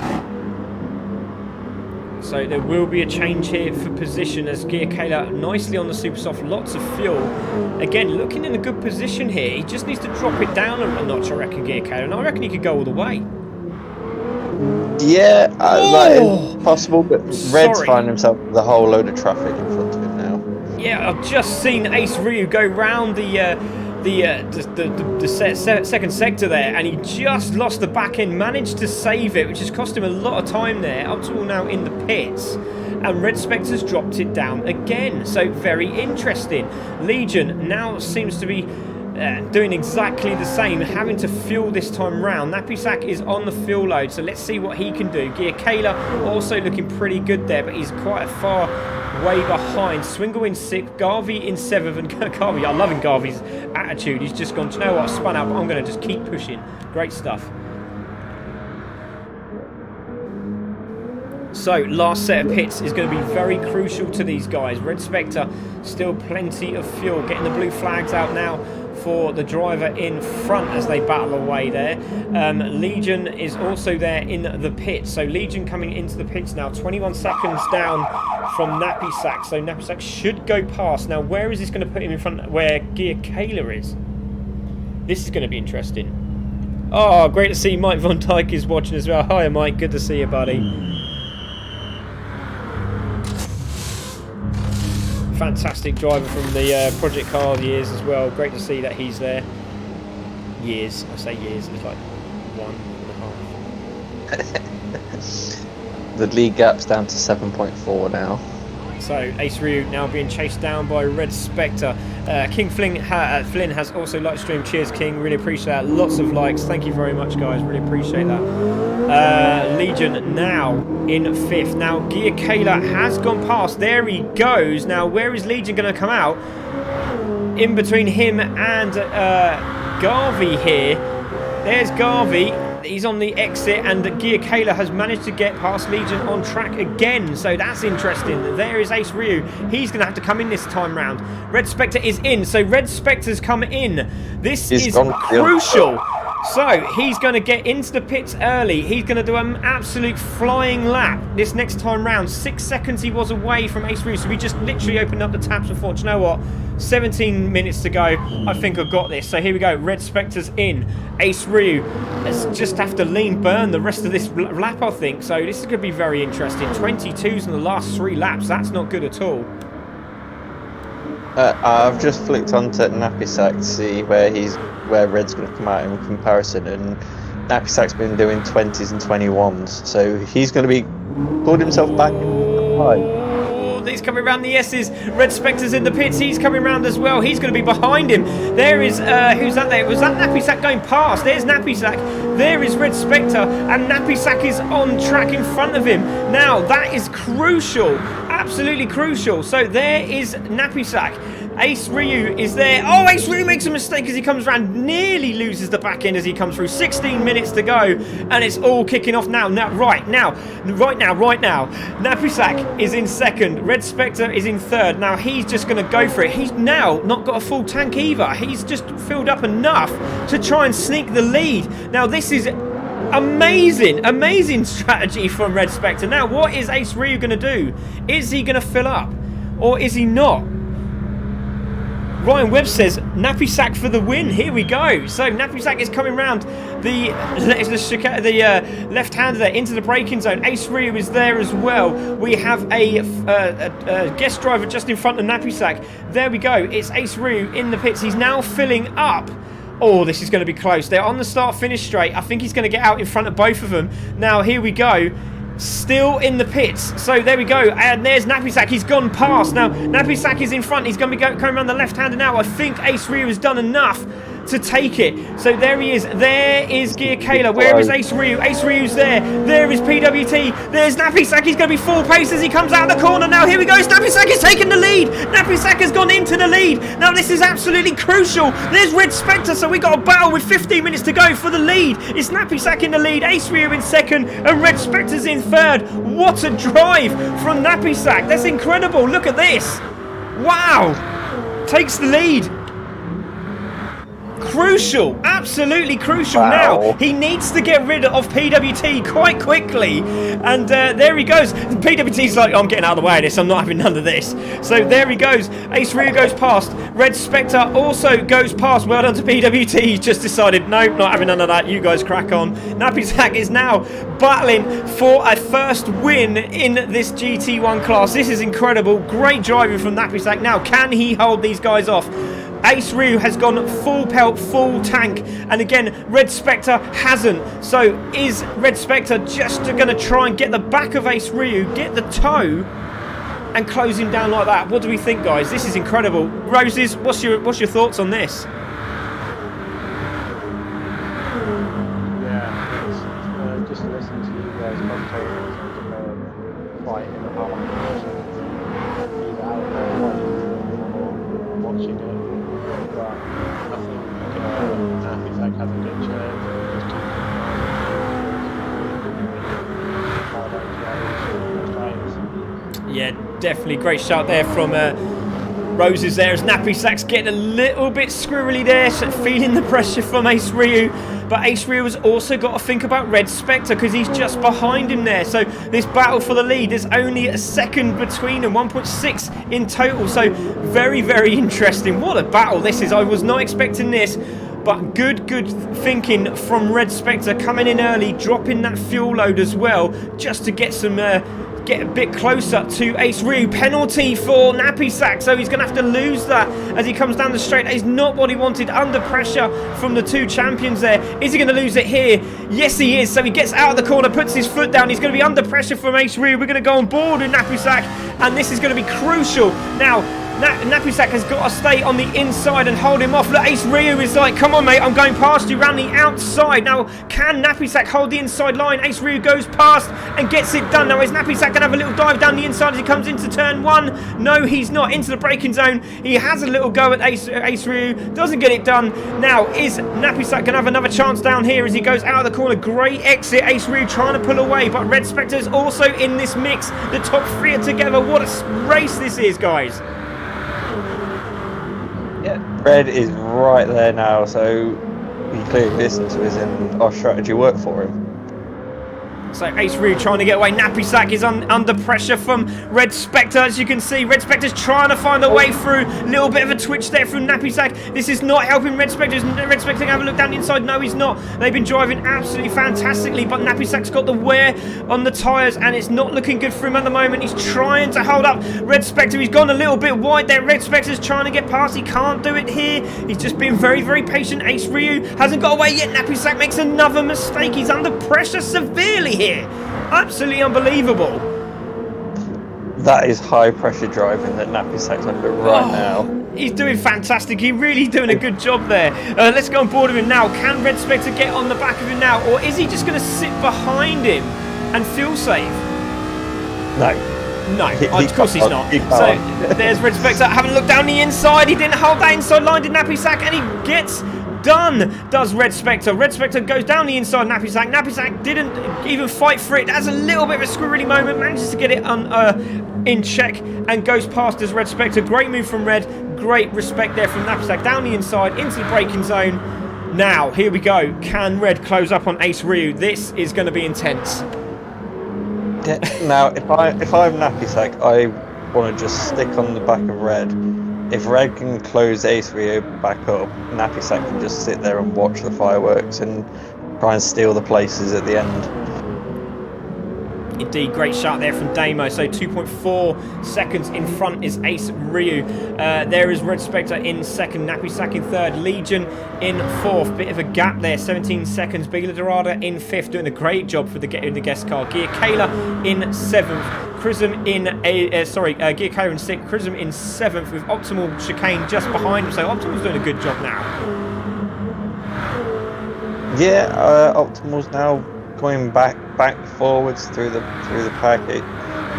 So there will be a change here for position as Gear Kayla nicely on the super soft, lots of fuel. Again, looking in a good position here. He just needs to drop it down a notch, I reckon, Gear Kayla, and I reckon he could go all the way. Yeah, that is possible, but Red's finding himself with a whole load of traffic in front of him now. Yeah, I've just seen Ace Ryu go round the second sector there, and he just lost the back end, managed to save it, which has cost him a lot of time there. Optimal now in the pits, and Red Spectre's dropped it down again. So very interesting. Legion now seems to be doing exactly the same, having to fuel this time round. Nappy Sack is on the fuel load, so let's see what he can do. Gear Kayla also looking pretty good there, but he's quite a far way behind. Swingle in 6th, Garvey in 7th, and Garvey, I'm loving Garvey's attitude. He's just gone, do you know what, I spun out, but I'm going to just keep pushing. Great stuff. So, last set of pits is going to be very crucial to these guys. Red Spectre, still plenty of fuel. Getting the blue flags out now for the driver in front as they battle away there. Legion is also there in the pits. So, Legion coming into the pits now. 21 seconds down from Nappy Sack. So, Nappy Sack should go past. Now, where is this going to put him in front where Gear Kayla is? This is going to be interesting. Oh, great to see Mike Von Dyke is watching as well. Hi, Mike. Good to see you, buddy. Fantastic driver from the Project Car years as well. Great to see that he's there. Years, I say years, it's like 1.5. The lead gap's down to 7.4 now. So Ace Ryu now being chased down by Red Spectre. King Flynn has also liked stream. Cheers, King. Really appreciate that. Lots of likes. Thank you very much, guys. Really appreciate that. Legion now in 5th. Now Gear Kayla has gone past. There he goes. Now where is Legion going to come out? In between him and Garvey here. There's Garvey. He's on the exit, and GT1 has managed to get past Legion on track again, so that's interesting. There is Ace Ryu. He's going to have to come in this time round. Red Spectre is in, so Red Spectre's come in. This is crucial. So he's going to get into the pits early. He's going to do an absolute flying lap this next time round. 6 seconds he was away from Ace Ryu, so we just literally opened up the taps and thought, you know what, 17 minutes to go, I think I've got this. So here we go, Red Spectre's in. Ace Ryu has just have to lean burn the rest of this lap, I think. So this is going to be very interesting. 22s in the last 3 laps, that's not good at all. I've just flicked onto Nappy Sack to see where Red's going to come out in comparison, and Nappy Sack's been doing 20s and 21s, so he's going to be pulling himself back in the fight. He's coming around the S's. Red Spectre's in the pits. He's coming around as well. He's going to be behind him. There is, who's that there? Was that Nappy Sack going past? There's Nappy Sack. There is Red Spectre. And Nappy Sack is on track in front of him. Now, that is crucial. Absolutely crucial. So there is Nappy Sack. Ace Ryu is there. Oh, Ace Ryu makes a mistake as he comes around. Nearly loses the back end as he comes through. 16 minutes to go. And it's all kicking off now. Right now. Nappy Sack is in second. Red Spectre is in third. Now, he's just going to go for it. He's now not got a full tank either. He's just filled up enough to try and sneak the lead. Now, this is amazing strategy from Red Spectre. Now, what is Ace Ryu going to do? Is he going to fill up? Or is he not? Ryan Webb says, Nappy Sack for the win. Here we go. So Nappy Sack is coming round the left-hander there into the braking zone. Ace Ryu is there as well. We have a guest driver just in front of Nappy Sack. There we go. It's Ace Ryu in the pits. He's now filling up. Oh, this is going to be close. They're on the start-finish straight. I think he's going to get out in front of both of them. Now, here we go. Still in the pits. So there we go. And there's Nappy Sack. He's gone past. Now, Nappy Sack is in front. He's going to be coming around the left-hander now. I think Ace Ryu has done enough to take it. So there he is. There is GT1. Where is Ace Ryu? Ace Ryu's there. There is PWT. There's Nappy Sack. He's going to be full pace as he comes out of the corner. Now, here we go. Nappy Sack is taking the lead. Nappy Sack has gone into the lead. Now, this is absolutely crucial. There's Red Spectre. So we got a battle with 15 minutes to go for the lead. It's Nappy Sack in the lead. Ace Ryu in second. And Red Spectre's in third. What a drive from Nappy Sack. That's incredible. Look at this. Wow. Takes the lead. Crucial, absolutely crucial. Wow. Now he needs to get rid of PWT quite quickly, and there he goes. PWT's like, I'm getting out of the way of this, I'm not having none of this. So there he goes. Ace Ryu goes past. Red Spectre also goes past. Well done to PWT. He just decided, nope, not having none of that, you guys crack on. Nappy Sack is now battling for a first win in this GT1 class. This is incredible. Great driving from Nappy Sack. Now, can he hold these guys off? Ace Ryu has gone full pelt, full tank, and again, Red Spectre hasn't. So is Red Spectre just going to try and get the back of Ace Ryu, get the toe, and close him down like that? What do we think, guys? This is incredible. Roses, what's your thoughts on this? Yeah, it's just listening to you guys commentate, fight in the heart. He's out there watching it. But I think Nappy Sack has a good chance. Yeah, definitely great shot there from Roses there as Nappy Sack's getting a little bit squirrely there, so feeling the pressure from Ace Ryu. But Ace Ryu has also got to think about Red Spectre because he's just behind him there. So this battle for the lead, there's only a second between them, 1.6 in total. So very, very interesting. What a battle this is. I was not expecting this. But good thinking from Red Spectre, coming in early, dropping that fuel load as well, just to get some get a bit closer to Ace Ryu. Penalty for Nappy Sack, so he's going to have to lose that as he comes down the straight. That is not what he wanted. Under pressure from the two champions there. Is he going to lose it here? Yes, he is. So he gets out of the corner, puts his foot down. He's going to be under pressure from Ace Ryu. We're going to go on board with Nappy Sack, and this is going to be crucial. Now, Napisak has got to stay on the inside and hold him off. Look, Ace Ryu is like, come on, mate, I'm going past you round the outside. Now, can Napisak hold the inside line? Ace Ryu goes past and gets it done. Now, is Napisak going to have a little dive down the inside as he comes into turn 1? No, he's not. Into the braking zone. He has a little go at Ace Ryu. Doesn't get it done. Now, is Napisak going to have another chance down here as he goes out of the corner? Great exit. Ace Ryu trying to pull away, but Red Spectre's also in this mix. The top 3 are together. What a race this is, guys. Yeah, Red is right there now, so he clearly listened to us and our strategy worked for him. So Ace Ryu trying to get away. Napisak is under pressure from Red Spectre. As you can see, Red Spectre's trying to find a way through. Little bit of a twitch there from Napisak. This is not helping Red Spectre. Red Spectre have a look down the inside. No, he's not. They've been driving absolutely fantastically, but Napisak's got the wear on the tyres and it's not looking good for him at the moment. He's trying to hold up Red Spectre. He's gone a little bit wide there. Red Spectre's trying to get past. He can't do it here. He's just being very, very patient. Ace Ryu hasn't got away yet. Napisak makes another mistake. He's under pressure severely here. Absolutely unbelievable. That is high pressure driving that Napisak's under right now. He's doing fantastic. He's really doing a good job there. Let's go on board with him now. Can Red Spectre get on the back of him now, or is he just going to sit behind him and feel safe? No. No, of course he's not. So there's Red Spectre having a look down the inside. He didn't hold that inside line, did Napisak, and he gets done, does Red Spectre. Red Spectre goes down the inside Napisak. Napisak didn't even fight for it. Has a little bit of a squirrely moment, manages to get it in check and goes past as Red Spectre. Great move from Red. Great respect there from Napisak. Down the inside, into the braking zone. Now, here we go. Can Red close up on Ace Ryu? This is going to be intense. Now, if I'm Napisak, I want to just stick on the back of Red. If Red can close Ace Ryu back up, Napisak can just sit there and watch the fireworks and try and steal the places at the end. Indeed, great shot there from Damo. So 2.4 seconds in front is Ace Ryu. There is Red Spectre in second, Napisak in third, Legion in fourth. Bit of a gap there, 17 seconds. Big Dorada in fifth, doing a great job for the guest car. Gear Kayla in seventh. Chrism in Gear Kayla in sixth. Chrism in seventh with Optimal Chicane just behind him. So Optimal's doing a good job now. Yeah, Optimal's now going back forwards through the pack. There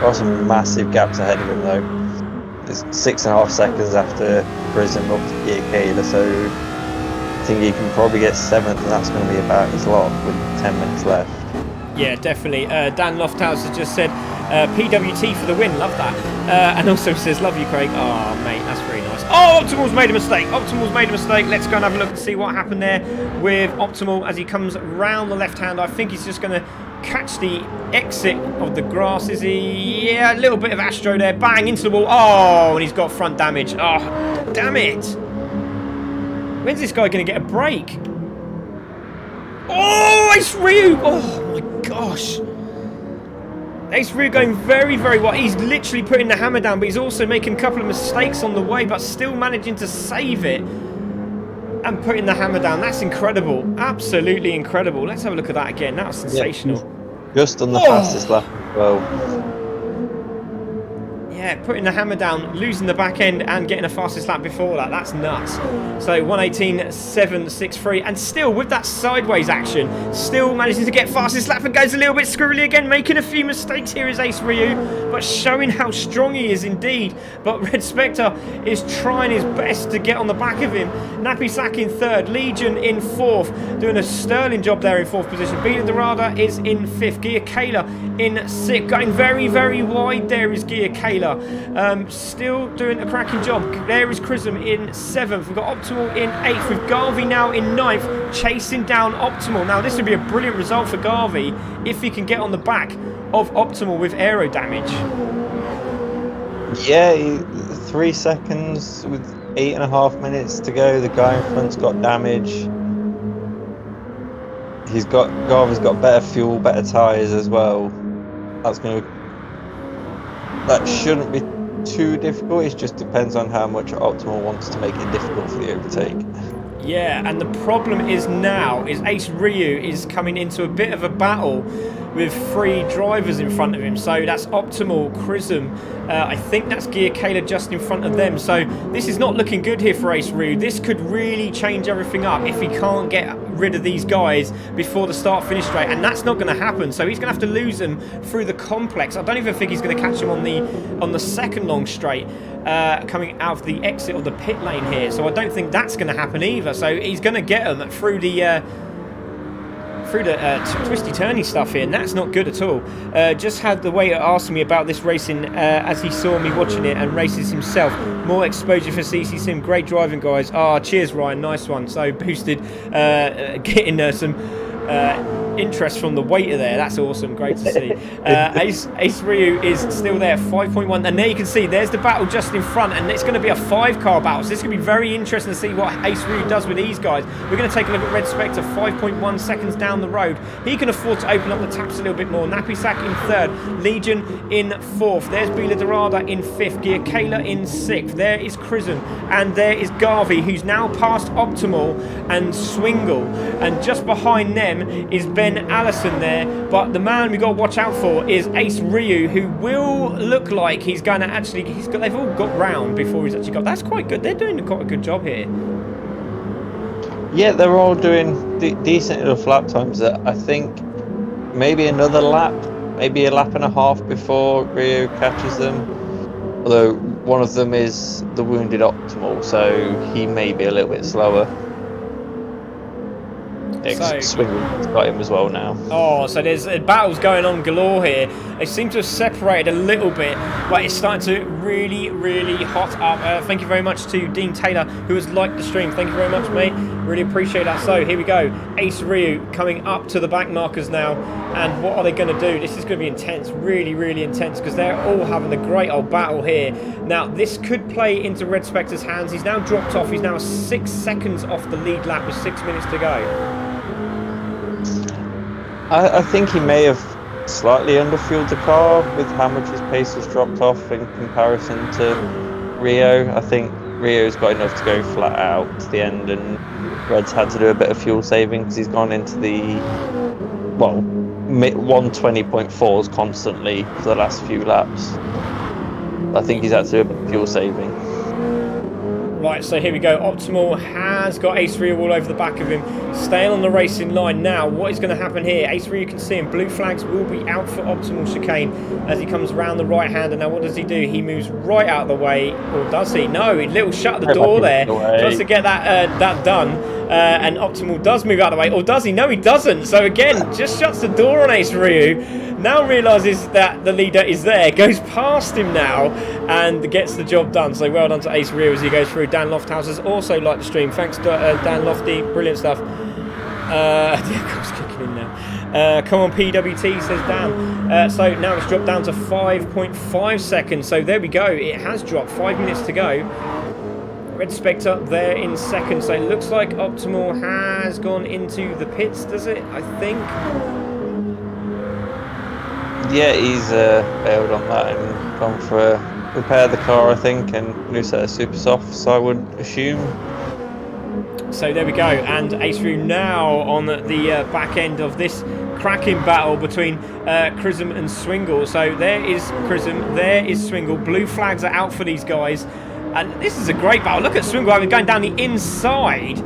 are some massive gaps ahead of him though. It's 6.5 seconds after Prism up to Gear Kayla, so I think he can probably get 7th, and that's going to be about his lot with 10 minutes left. Yeah, definitely. Dan Lofthouse has just said PWT for the win. Love that. And also says, love you, Craig. Oh, mate, that's very nice. Oh, Optimal's made a mistake. Optimal's made a mistake. Let's go and have a look and see what happened there with Optimal as he comes round the left hand. I think he's just going to catch the exit of the grass. Is he? Yeah, a little bit of Astro there. Bang, into the wall. Oh, and he's got front damage. Oh, damn it. When's this guy going to get a break? Oh, Ace Ryu! Oh my gosh. Ace Ryu going very, very well. He's literally putting the hammer down, but he's also making a couple of mistakes on the way, but still managing to save it and putting the hammer down. That's incredible. Absolutely incredible. Let's have a look at that again. That was sensational. Yeah, just on the fastest lap as well. Yeah, putting the hammer down, losing the back end and getting a fastest lap before that. That's nuts. So 1:18.763, and still with that sideways action, still managing to get fastest lap and goes a little bit squirrely again, making a few mistakes here is Ace Ryu, but showing how strong he is indeed. But Red Spectre is trying his best to get on the back of him. Napisak in third, Legion in fourth, doing a sterling job there in fourth position. Beta Dorada is in fifth, Gear Kayla in sixth, going very, very wide there is Gear Kayla. Still doing a cracking job. There is Chrism in seventh. We've got Optimal in eighth with Garvey now in ninth, chasing down Optimal. Now this would be a brilliant result for Garvey if he can get on the back of Optimal with aero damage. Yeah, 3 seconds with 8.5 minutes to go. The guy in front's got damage. Garvey's got better fuel, better tyres as well. That shouldn't be too difficult. It just depends on how much Optimal wants to make it difficult for the overtake. Yeah, and the problem is now is Ace Ryu is coming into a bit of a battle with 3 drivers in front of him. So that's Optimal, Chrism, I think that's Gear Kayla just in front of them. So this is not looking good here for Ace Ryu. This could really change everything up if he can't get rid of these guys before the start-finish straight, and that's not going to happen. So he's going to have to lose them through the complex. I don't even think he's going to catch him on the second long straight coming out of the exit of the pit lane here. So I don't think that's going to happen either. So he's going to get them through the twisty turny stuff here, and that's not good at all. Just had the waiter asking me about this racing as he saw me watching it and races himself. More exposure for CC Sim. Great driving, guys. Cheers, Ryan. Nice one. So boosted, getting some interest from the waiter there. That's awesome. Great to see. Ace Ryu is still there, 5.1, and there you can see there's the battle just in front, and it's going to be a 5-car battle, so this is going to be very interesting to see what Ace Ryu does with these guys. We're going to take a look at Red Spectre, 5.1 seconds down the road. He can afford to open up the taps a little bit more. Nappy Sack in 3rd, Legion in 4th, there's Bila Dorada in 5th, Gear Kayla in 6th, there is Chrism, and there is Garvey, who's now past Optimal and Swingle, and just behind them is Ben Allison there, but the man we got to watch out for is Ace Ryu, who will look like he's going to actually, they've all got round before he's actually got, that's quite good, they're doing quite a good job here. Yeah, they're all doing decent enough lap times that I think maybe another lap, maybe a lap and a half before Ryu catches them, although one of them is the wounded Optimal, so he may be a little bit slower. Swing's got him as well now. So there's battles going on galore here. They seem to have separated a little bit, but it's starting to really, really hot up. Thank you very much to Dean Taylor, who has liked the stream. Thank you very much, mate. Really appreciate that. So here we go. Ace Ryu coming up to the back markers now. And what are they going to do? This is going to be intense, really, really intense, because they're all having a great old battle here. Now, this could play into Red Spectre's hands. He's now dropped off. He's now 6 seconds off the lead lap with 6 minutes to go. I think he may have slightly underfueled the car with how much his pace has dropped off in comparison to Rio. I think Rio's got enough to go flat out to the end, and Red's had to do a bit of fuel saving because he's gone into the 120.4s constantly for the last few laps. I think he's had to do a bit of fuel saving. Right, so here we go. Optimal has got Ace Ryu all over the back of him, staying on the racing line. Now, what is going to happen here? Ace Ryu, you can see him. Blue flags will be out for Optimal chicane as he comes around the right hand. And now what does he do? He moves right out of the way, or does he? No, he little shut the door there just to get that done. And Optimal does move out of the way, or does he? No, he doesn't. So again, just shuts the door on Ace Ryu. Now realises that the leader is there, goes past him now, and gets the job done. So well done to Ace Ryu as he goes through. Dan Lofthouse has also liked the stream. Thanks to Dan Lofty, brilliant stuff. Kicking in now. Come on, PWT, says Dan. So now it's dropped down to 5.5 seconds. So there we go. It has dropped. 5 minutes to go. Red Spectre there in second. So it looks like Optimal has gone into the pits, does it? I think. Yeah, he's bailed on that and gone for repair the car, I think, and new set of super softs, I would assume. So there we go, and Ace Ryu now on the back end of this cracking battle between Chrism and Swingle. So there is Chrism, there is Swingle. Blue flags are out for these guys, and this is a great battle. Look at Swingle going down the inside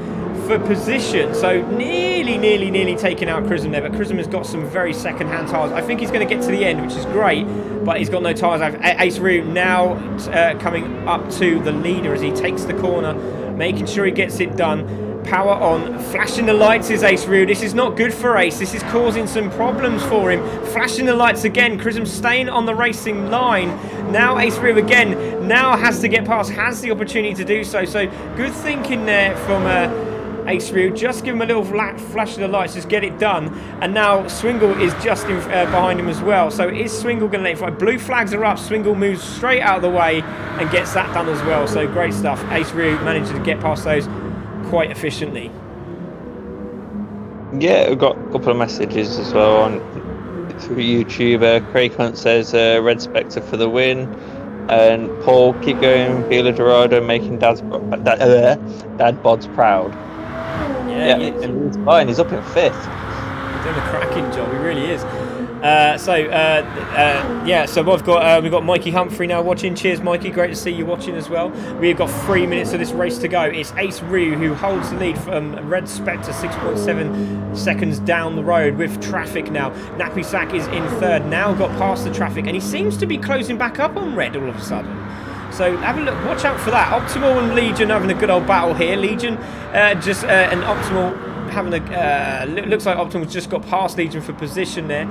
for position, so nearly taking out Chrism there, but Chrism has got some very second-hand tyres. I think he's going to get to the end, which is great, but he's got no tyres. Ace Ryu now coming up to the leader as he takes the corner, making sure he gets it done. Power on, flashing the lights is Ace Ryu. This is not good for Ace. This is causing some problems for him. Flashing the lights again. Chrism staying on the racing line. Now Ace Ryu again. Now has to get past. Has the opportunity to do so. So good thinking there from Ace Ryu. Just give him a little flash of the lights. Just get it done. And now Swingle is just behind him as well. So is Swingle going to let him fight? Blue flags are up. Swingle moves straight out of the way and gets that done as well. So great stuff. Ace Ryu managed to get past those quite efficiently. Yeah, we've got a couple of messages as well on through YouTube. Craig Hunt says Red Spectre for the win, and Paul, keep going, Bila Dorado making Dad Bods proud. Yeah, and he's fine. He's up in 5th. He's doing a cracking job. He really is. Yeah, so we've got Mikey Humphrey now watching. Cheers, Mikey. Great to see you watching as well. We've got 3 minutes of this race to go. It's Ace Ryu who holds the lead from Red Spectre, 6.7 seconds down the road with traffic now. Nappy Sack is in third, now got past the traffic, and he seems to be closing back up on Red all of a sudden. So have a look, watch out for that. Optimal and Legion having a good old battle here. Legion and Optimal having a looks like Optimal's just got past Legion for position there,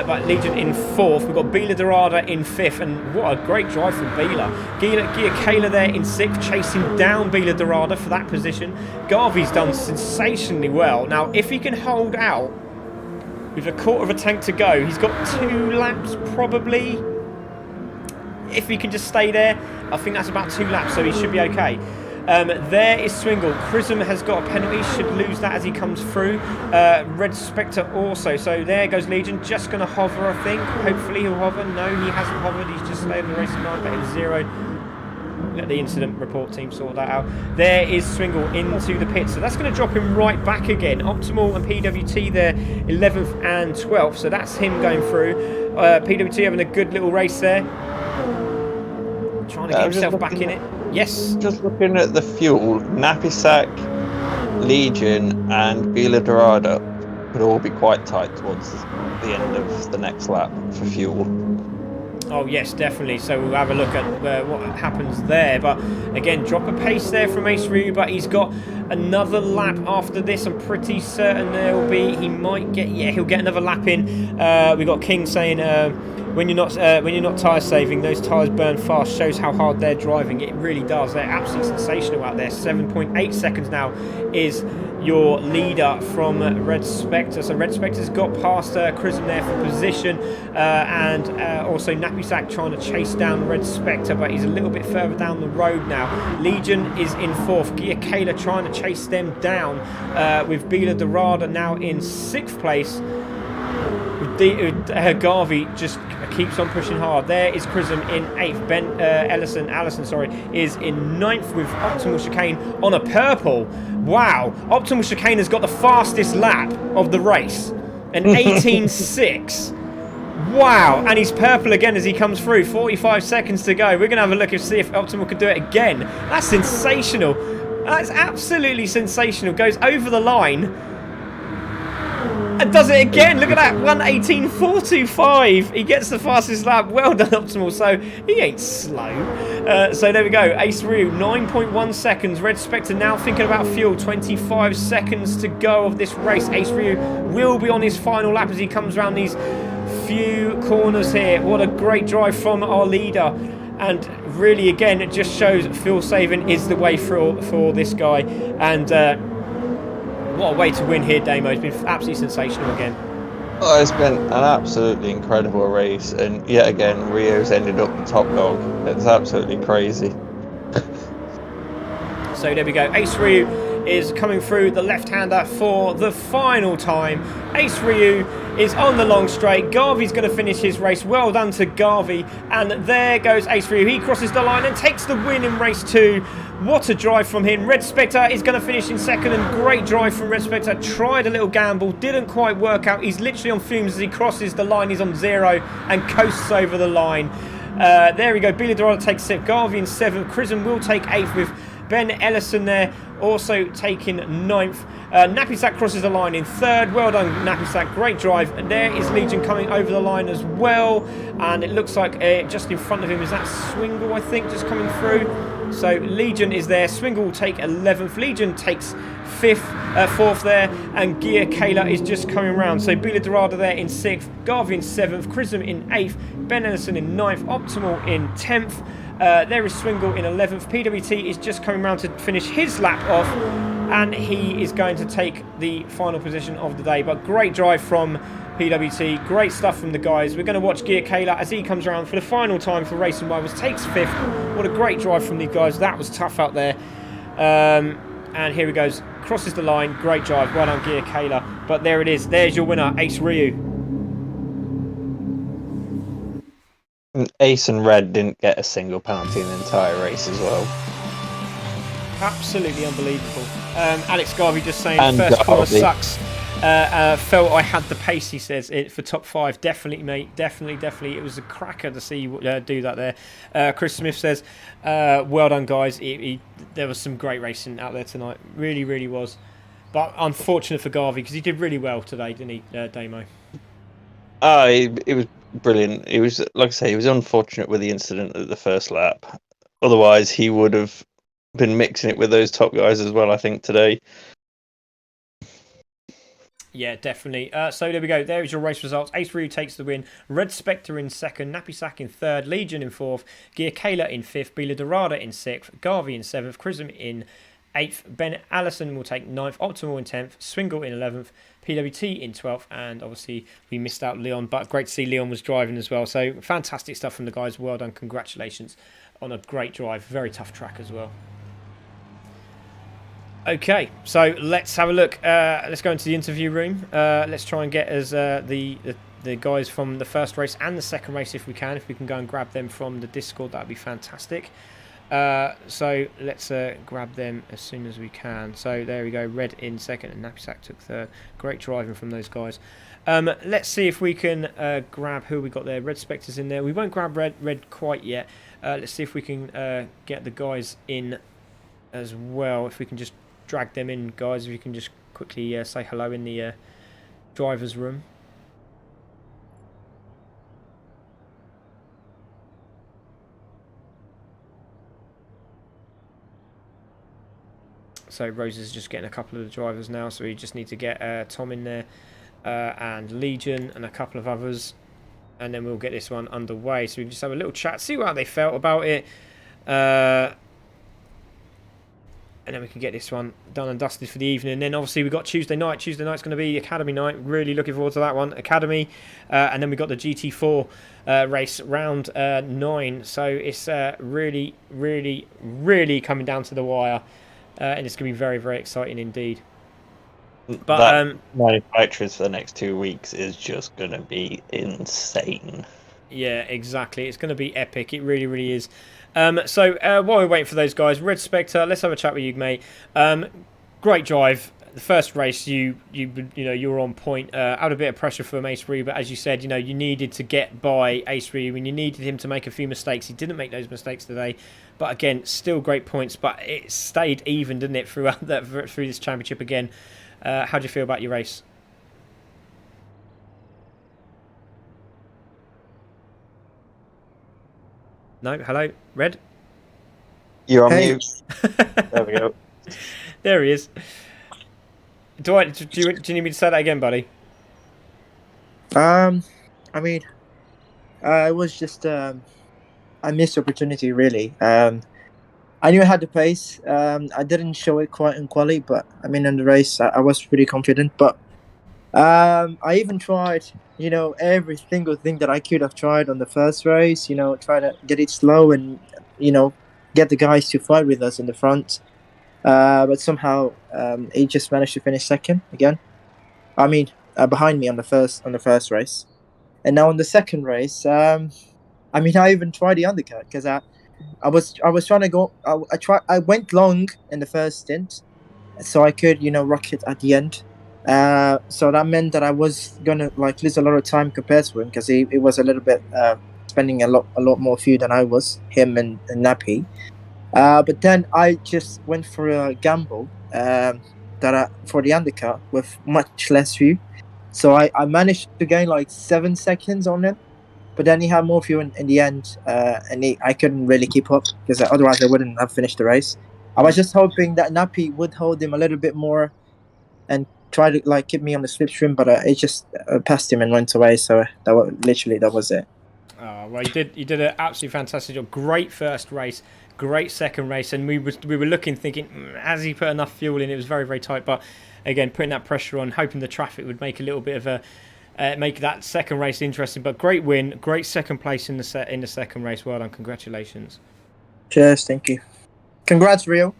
but Legion in fourth. We've got Bila Dorada in fifth, and what a great drive from Bila. Gia Kayla there in sixth, chasing down Bila Dorada for that position. Garvey's done sensationally well. Now if he can hold out with a quarter of a tank to go, he's got 2 laps probably. If he can just stay there, I think that's about 2 laps, so he should be okay. There is Swingle. Chrism has got a penalty, should lose that as he comes through. Red Spectre also. So there goes Legion, just going to hover, I think. Hopefully he'll hover. No, he hasn't hovered. He's just stayed on the racing line, but it was 0. Let the incident report team sort that out. There is Swingle into the pit, so that's going to drop him right back again. Optimal and PWT there, 11th and 12th, so that's him going through. PWT having a good little race there. Trying to get himself back in it. Yes. Just looking at the fuel, Nappy Sack, Legion, and Bila Dorada could all be quite tight towards the end of the next lap for fuel. Oh yes, definitely. So we'll have a look at what happens there. But again, drop a pace there from Ace Ryu, but he's got another lap after this. I'm pretty certain there'll be. He might get. Yeah, he'll get another lap in. We got King saying. When you're not tyre saving, those tyres burn fast. Shows how hard they're driving. It really does. They're absolutely sensational out there. 7.8 seconds now is your leader from Red Spectre. So Red Spectre's got past Chrism there for position, and also Nappy Sack trying to chase down Red Spectre, but he's a little bit further down the road now. Legion is in fourth. Gia Kayla trying to chase them down, with Bila Dorada now in 6th place. Garvey just keeps on pushing hard. There is Chrism in 8th. Allison is in 9th with Optimal Chicane on a purple. Wow, Optimal Chicane has got the fastest lap of the race, an 18.6. Wow, and he's purple again as he comes through. 45 seconds to go. We're going to have a look and see if Optimal can do it again. That's sensational. That's absolutely sensational. Goes over the line and does it again. Look at that, 1:18.425. He gets the fastest lap. Well done, Optimal. So he ain't slow. So there we go. Ace Ryu, 9.1 seconds. Red Spectre now thinking about fuel. 25 seconds to go of this race. Ace Ryu will be on his final lap as he comes around these few corners here. What a great drive from our leader. And really, again, it just shows fuel saving is the way for this guy. And what a way to win here, Damo. It's been absolutely sensational again. Oh, it's been an absolutely incredible race, and yet again, Rio's ended up the top dog. It's absolutely crazy. So there we go. Ace Ryu is coming through the left-hander for the final time. Ace Ryu is on the long straight. Garvey's going to finish his race. Well done to Garvey. And there goes Ace Ryu. He crosses the line and takes the win in race 2. What a drive from him. Red Spectre is going to finish in second, and great drive from Red Spectre. Tried a little gamble, didn't quite work out. He's literally on fumes as he crosses the line. He's on 0 and coasts over the line. There we go. Bila Dorada takes 6th. Garvey in 7th. Chrism will take 8th with Ben Ellison there also taking 9th. Nappy Sack crosses the line in 3rd. Well done, Nappy Sack. Great drive. And there is Legion coming over the line as well. And it looks like just in front of him is that Swingle, I think, just coming through. So Legion is there. Swingle will take 11th. Legion takes 4th there. And Gia Kayla is just coming round. So Bila Dorada there in 6th. Garvey in 7th. Chrism in 8th. Ben Ellison in 9th. Optimal in 10th. There is Swingle in 11th. PWT is just coming round to finish his lap off, and he is going to take the final position of the day. But great drive from PWT, great stuff from the guys. We're going to watch Gia Kayla as he comes around for the final time for Racing Rivals, takes 5th. What a great drive from these guys. That was tough out there. And here he goes, crosses the line, great drive. Well done, Gia Kayla. But there it is. There's your winner, Ace Ryu. Ace and Red didn't get a single penalty in the entire race as well. Absolutely unbelievable. Alex Garvey just saying And first corner Garvey sucks. Felt I had the pace, he says, for top 5. Definitely, mate. Definitely. It was a cracker to see you do that there. Chris Smith says, well done, guys. There was some great racing out there tonight. Really was. But unfortunate for Garvey, because he did really well today, didn't he, Damo? It was brilliant. It was, like I say, he was unfortunate with the incident at the first lap. Otherwise, he would have been mixing it with those top guys as well, I think, today. Yeah, definitely. So there we go. There is your race results. Ace Ryu takes the win. Red Spectre in second. Nappy Sack in third. Legion in fourth. Gear Kayla in fifth. Bila Dorada in sixth. Garvey in seventh. Chrism in eighth. Ben Allison will take ninth. Optimal in 10th. Swingle in 11th. PWT in 12th. And obviously we missed out Leon, but great to see Leon was driving as well. So fantastic stuff from the guys. Well done. Congratulations on a great drive. Very tough track as well. Okay, so let's have a look. Let's go into the interview room. Let's try and get us the guys from the first race and the second race if we can. If we can go and grab them from the Discord, that'd be fantastic. So let's grab them as soon as we can. So there we go. Red in second and Nappy Sack took third. Great driving from those guys. Let's see if we can grab who we got there. Red Spectre's in there. We won't grab red quite yet. Let's see if we can get the guys in as well. If we can just drag them in, guys. If you can just quickly say hello in the driver's room. So Rose is just getting a couple of the drivers now, so we just need to get Tom in there and Legion and a couple of others, and then we'll get this one underway. So we can just have a little chat, see how they felt about it, and then we can get this one done and dusted for the evening. And then obviously we've got Tuesday night. Tuesday night's going to be Academy night. Really looking forward to that one. Academy. And then we've got the GT4 race round 9. So it's really coming down to the wire. And it's going to be very exciting indeed. But that manufacturers for the next 2 weeks is just going to be insane. Yeah, exactly. It's going to be epic. It really is. So while we're waiting for those guys, Red Spectre, let's have a chat with you, mate. Great drive. The first race, you were on point. Out a bit of pressure from Ace Ryu, but as you said, you needed to get by Ace Ryu, and you needed him to make a few mistakes. He didn't make those mistakes today, but again, still great points. But it stayed even, didn't it, through this championship again? How do you feel about your race? No, hello, Red. You're on mute. There we go. There he is. Do you need me to say that again, buddy? I mean, it was just I missed the opportunity really. I knew I had the pace. I didn't show it quite in quali, but I mean in the race I was pretty confident. But I even tried, every single thing that I could have tried on the first race. Try to get it slow and get the guys to fight with us in the front. But somehow he just managed to finish second again. I mean, behind me on the first race, and now on the second race, I even tried the undercut because I was trying to go. I went long in the first stint, so I could rock it at the end. So that meant that I was gonna lose a lot of time compared to him because he was a little bit spending a lot more fuel than I was, him and Nappy. But then I just went for a gamble for the undercut with much less fuel. So I managed to gain 7 seconds on him. But then he had more fuel in the end, and I couldn't really keep up because otherwise I wouldn't have finished the race. I was just hoping that Nappy would hold him a little bit more and try to keep me on the slipstream, but it just passed him and went away. So that was it. Oh, well, you did an absolutely fantastic job. Great first race, great second race, and we were looking, thinking, has he put enough fuel in? It was very tight, but again, putting that pressure on, hoping the traffic would make a little bit of a make that second race interesting. But great win, great second place in the second race. Well done, congratulations. Cheers, thank you. Congrats, Rio.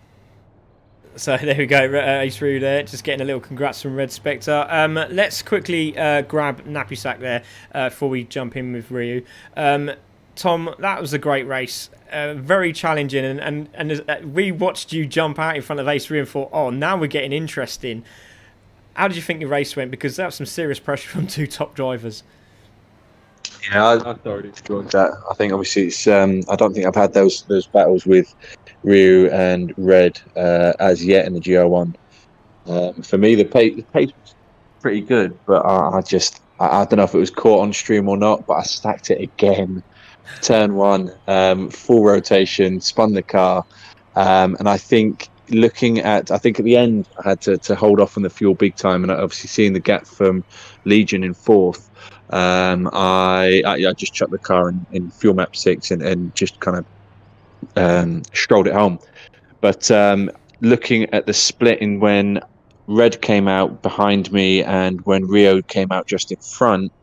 So there we go, Ace Ryu there, just getting a little congrats from Red Spectre. Let's quickly grab Nappy Sack there before we jump in with Ryu. Tom, that was a great race, very challenging, and we watched you jump out in front of Ace Ryu and thought, oh, now we're getting interesting. how did you think your race went? Because that was some serious pressure from two top drivers. Yeah, I thoroughly enjoyed that. I think obviously it's. I don't think I've had those battles with Ryu and Red as yet in the GR1. For me, the pace was pretty good, but I don't know if it was caught on stream or not. But I stacked it again. Turn one, full rotation, spun the car, and I think at the end I had to hold off on the fuel big time, and obviously seeing the gap from Legion in fourth. I just chucked the car in fuel map 6 and just kind of strolled it home. But looking at the split in when Red came out behind me and when Rio came out just in front,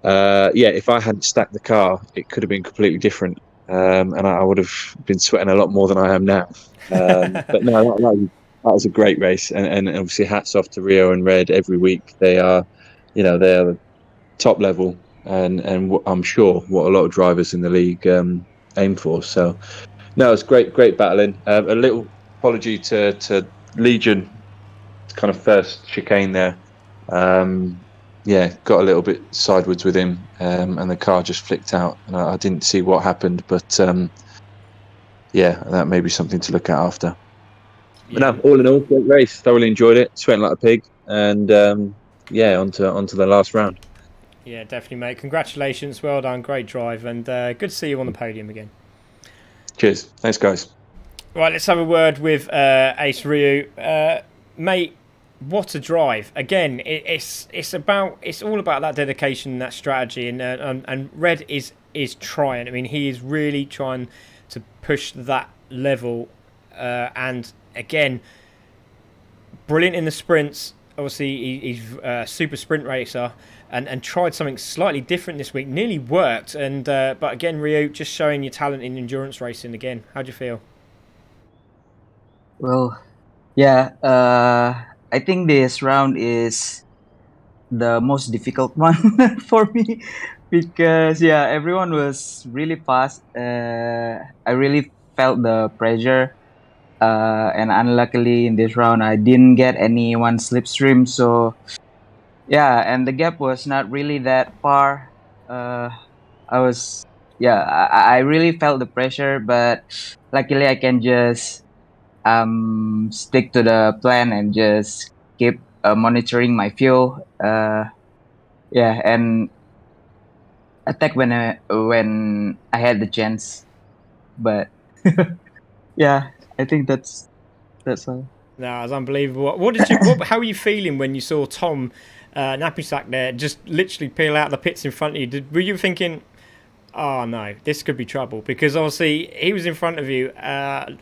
if I hadn't stacked the car, it could have been completely different, and I would have been sweating a lot more than I am now. But no, that was a great race, and obviously hats off to Rio and Red every week. They are top level, and I'm sure what a lot of drivers in the league aim for. So, no, it's great battling. A little apology to Legion, kind of first chicane there. Got a little bit sideways with him, and the car just flicked out, and I didn't see what happened, but that may be something to look at after. But no, all in all, great race. Thoroughly enjoyed it. Sweating like a pig, and onto the last round. Yeah, definitely, mate. Congratulations, well done, great drive, and good to see you on the podium again. Cheers. Thanks, guys. Right, let's have a word with Ace Ryu. Mate, what a drive. Again, it's all about that dedication, that strategy, and Red is trying. I mean, he is really trying to push that level, and again, brilliant in the sprints. Obviously, he's a super sprint racer, and tried something slightly different this week. Nearly worked, but again, Ryu, just showing your talent in endurance racing again. How do you feel? Well, yeah, I think this round is the most difficult one for me because everyone was really fast. I really felt the pressure, and unluckily in this round I didn't get anyone slipstream. So and the gap was not really that far. I really felt the pressure, but luckily I can just stick to the plan and just keep monitoring my fuel. And attack when I had the chance. But I think that's all. No, it was unbelievable. How were you feeling when you saw Tom Napisak there just literally peel out the pits in front of you? Were you thinking, oh no, this could be trouble? Because obviously he was in front of you,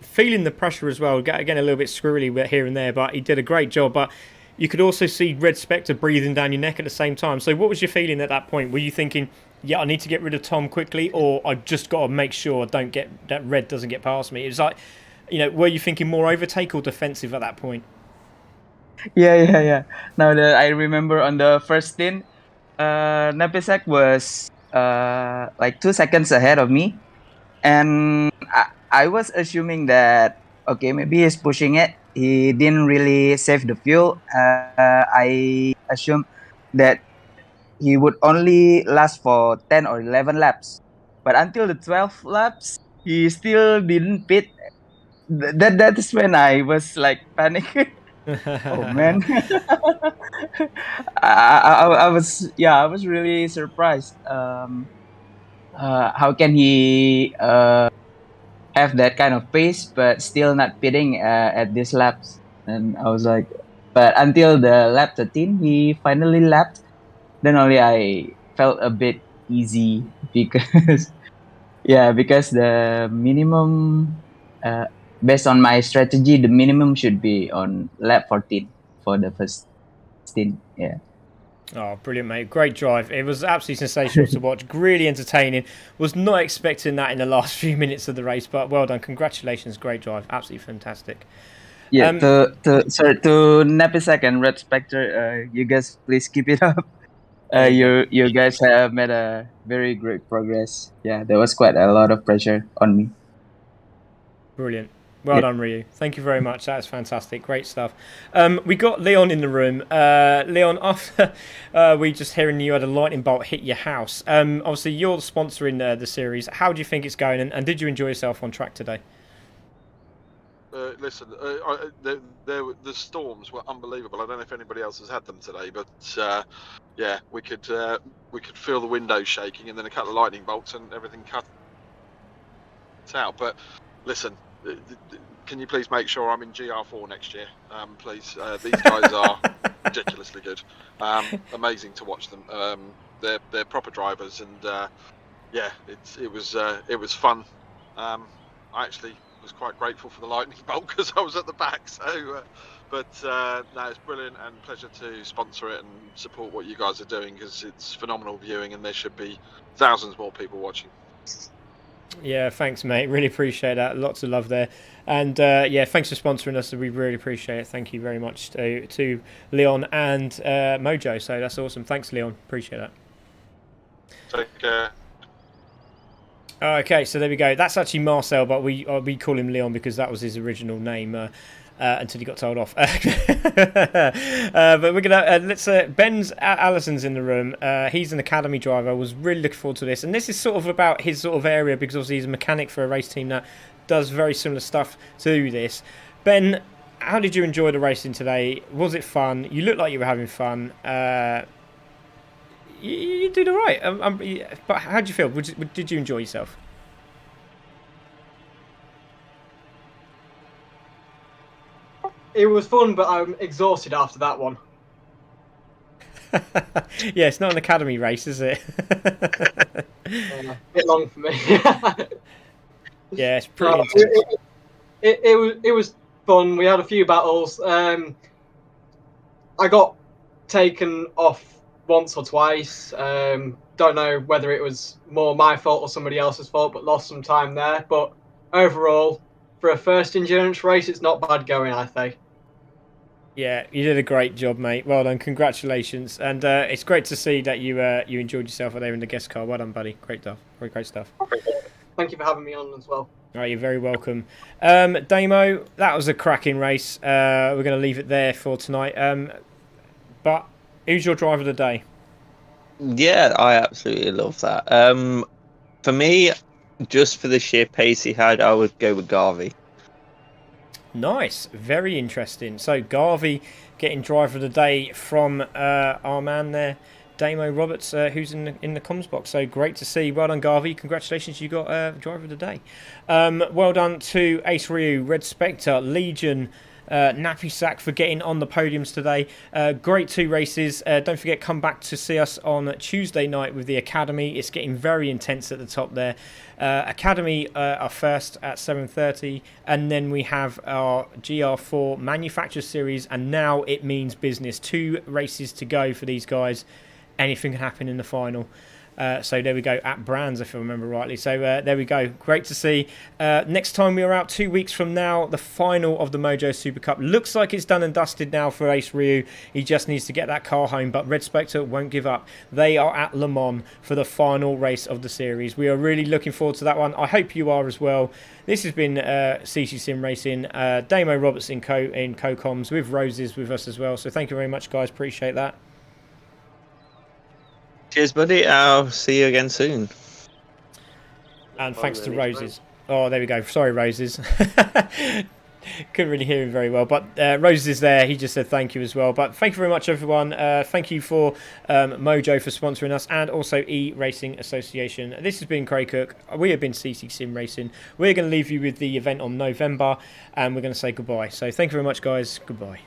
feeling the pressure as well. Again, a little bit squirrely here and there, but he did a great job. But you could also see Red Spectre breathing down your neck at the same time. So what was your feeling at that point? Were you thinking, I need to get rid of Tom quickly, or I just got to make sure that Red doesn't get past me? It was like, were you thinking more overtake or defensive at that point? Yeah. Now that I remember on the first stint, Napisak was like 2 seconds ahead of me, and I was assuming that okay, maybe he's pushing it. He didn't really save the fuel. I assumed that he would only last for 10 or 11 laps, but until the 12th laps, he still didn't pit. That is when I was like panicking. Oh man. I was really surprised. How can he have that kind of pace but still not pitting at these laps? And I was like, but until the lap 13, he finally lapped. Then only I felt a bit easy because because the minimum, based on my strategy, the minimum should be on lap 14 for the first stint. Yeah. Oh, brilliant, mate. Great drive. It was absolutely sensational to watch. Really entertaining. Was not expecting that in the last few minutes of the race, but well done. Congratulations. Great drive. Absolutely fantastic. Yeah, to Napisak and Red Spectre, you guys please keep it up. You guys have made a very great progress. Yeah, there was quite a lot of pressure on me. Brilliant. Well Yeah. done, Ryu. Thank you very much. That is fantastic. Great stuff. We got Leon in the room. Leon, after we just hearing you had a lightning bolt hit your house. Obviously, you're sponsoring the series. How do you think it's going, and did you enjoy yourself on track today? Listen, the storms were unbelievable. I don't know if anybody else has had them today, but yeah, we could feel the windows shaking, and then a couple of lightning bolts, and everything cut out. But listen, can you please make sure I'm in GR4 next year, please? These guys are ridiculously good. Amazing to watch them. They're proper drivers, and yeah, it was fun. I actually was quite grateful for the lightning bolt because I was at the back. So, but no, it's brilliant and pleasure to sponsor it and support what you guys are doing because it's phenomenal viewing, and there should be thousands more people watching. Yeah, thanks, mate. Really appreciate that. Lots of love there. And yeah, thanks for sponsoring us. We really appreciate it. Thank you very much to Leon and Mojo. So that's awesome. Thanks, Leon. Appreciate that. Take care. Okay, so there we go. That's actually Marcel, but we call him Leon because that was his original name until he got told off. But we're gonna let's. Ben's Allison's in the room. He's an academy driver. I was really looking forward to this, and this is sort of about his sort of area because obviously he's a mechanic for a race team that does very similar stuff to this. Ben, how did you enjoy the racing today? Was it fun? You looked like you were having fun. You did all right. But how did you feel? Did you enjoy yourself? It was fun, but I'm exhausted after that one. Yeah, it's not an academy race, is it? A bit long for me. Yeah, it's pretty intense. It was fun. We had a few battles. I got taken off once or twice. Don't know whether it was more my fault or somebody else's fault, but lost some time there. But overall, for a first endurance race, it's not bad going, I think. Yeah, you did a great job, mate. Well done, congratulations, and it's great to see that you enjoyed yourself there in the guest car. Well done, buddy. Great stuff. Great stuff. Thank you for having me on as well. All right, you're very welcome. Damo, that was a cracking race. We're going to leave it there for tonight. But who's your driver of the day? Yeah, I absolutely love that. For me, just for the sheer pace he had, I would go with Garvey. Nice, very interesting. So Garvey getting driver of the day from our man there, Damo Roberts, who's in the comms box. So great to see. Well done, Garvey. Congratulations, you got driver of the day. Well done to Ace Ryu, Red Spectre, Legion, Nappy Sack for getting on the podiums today. Great 2 races. Don't forget, come back to see us on Tuesday night with the Academy. It's getting very intense at the top there. Academy are first at 7:30, and then we have our GR4 Manufacturer Series, and now it means business. 2 races to go for these guys. Anything can happen in the final. So there we go, at Brands, if I remember rightly. So there we go. Great to see. Next time we are out 2 weeks from now, the final of the Mojo Super Cup. Looks like it's done and dusted now for Ace Ryu. He just needs to get that car home, but Red Spectre won't give up. They are at Le Mans for the final race of the series. We are really looking forward to that one. I hope you are as well. This has been CC Sim Racing. Damo Roberts in co-coms with Roses with us as well. So thank you very much, guys. Appreciate that. Cheers, buddy. I'll see you again soon. And thanks to Roses. Oh, there we go. Sorry, Roses. Couldn't really hear him very well. But Roses is there. He just said thank you as well. But thank you very much, everyone. Thank you for Mojo for sponsoring us, and also E-Racing Association. This has been Craig Cook. We have been CC Sim Racing. We're going to leave you with the event on November, and we're going to say goodbye. So thank you very much, guys. Goodbye.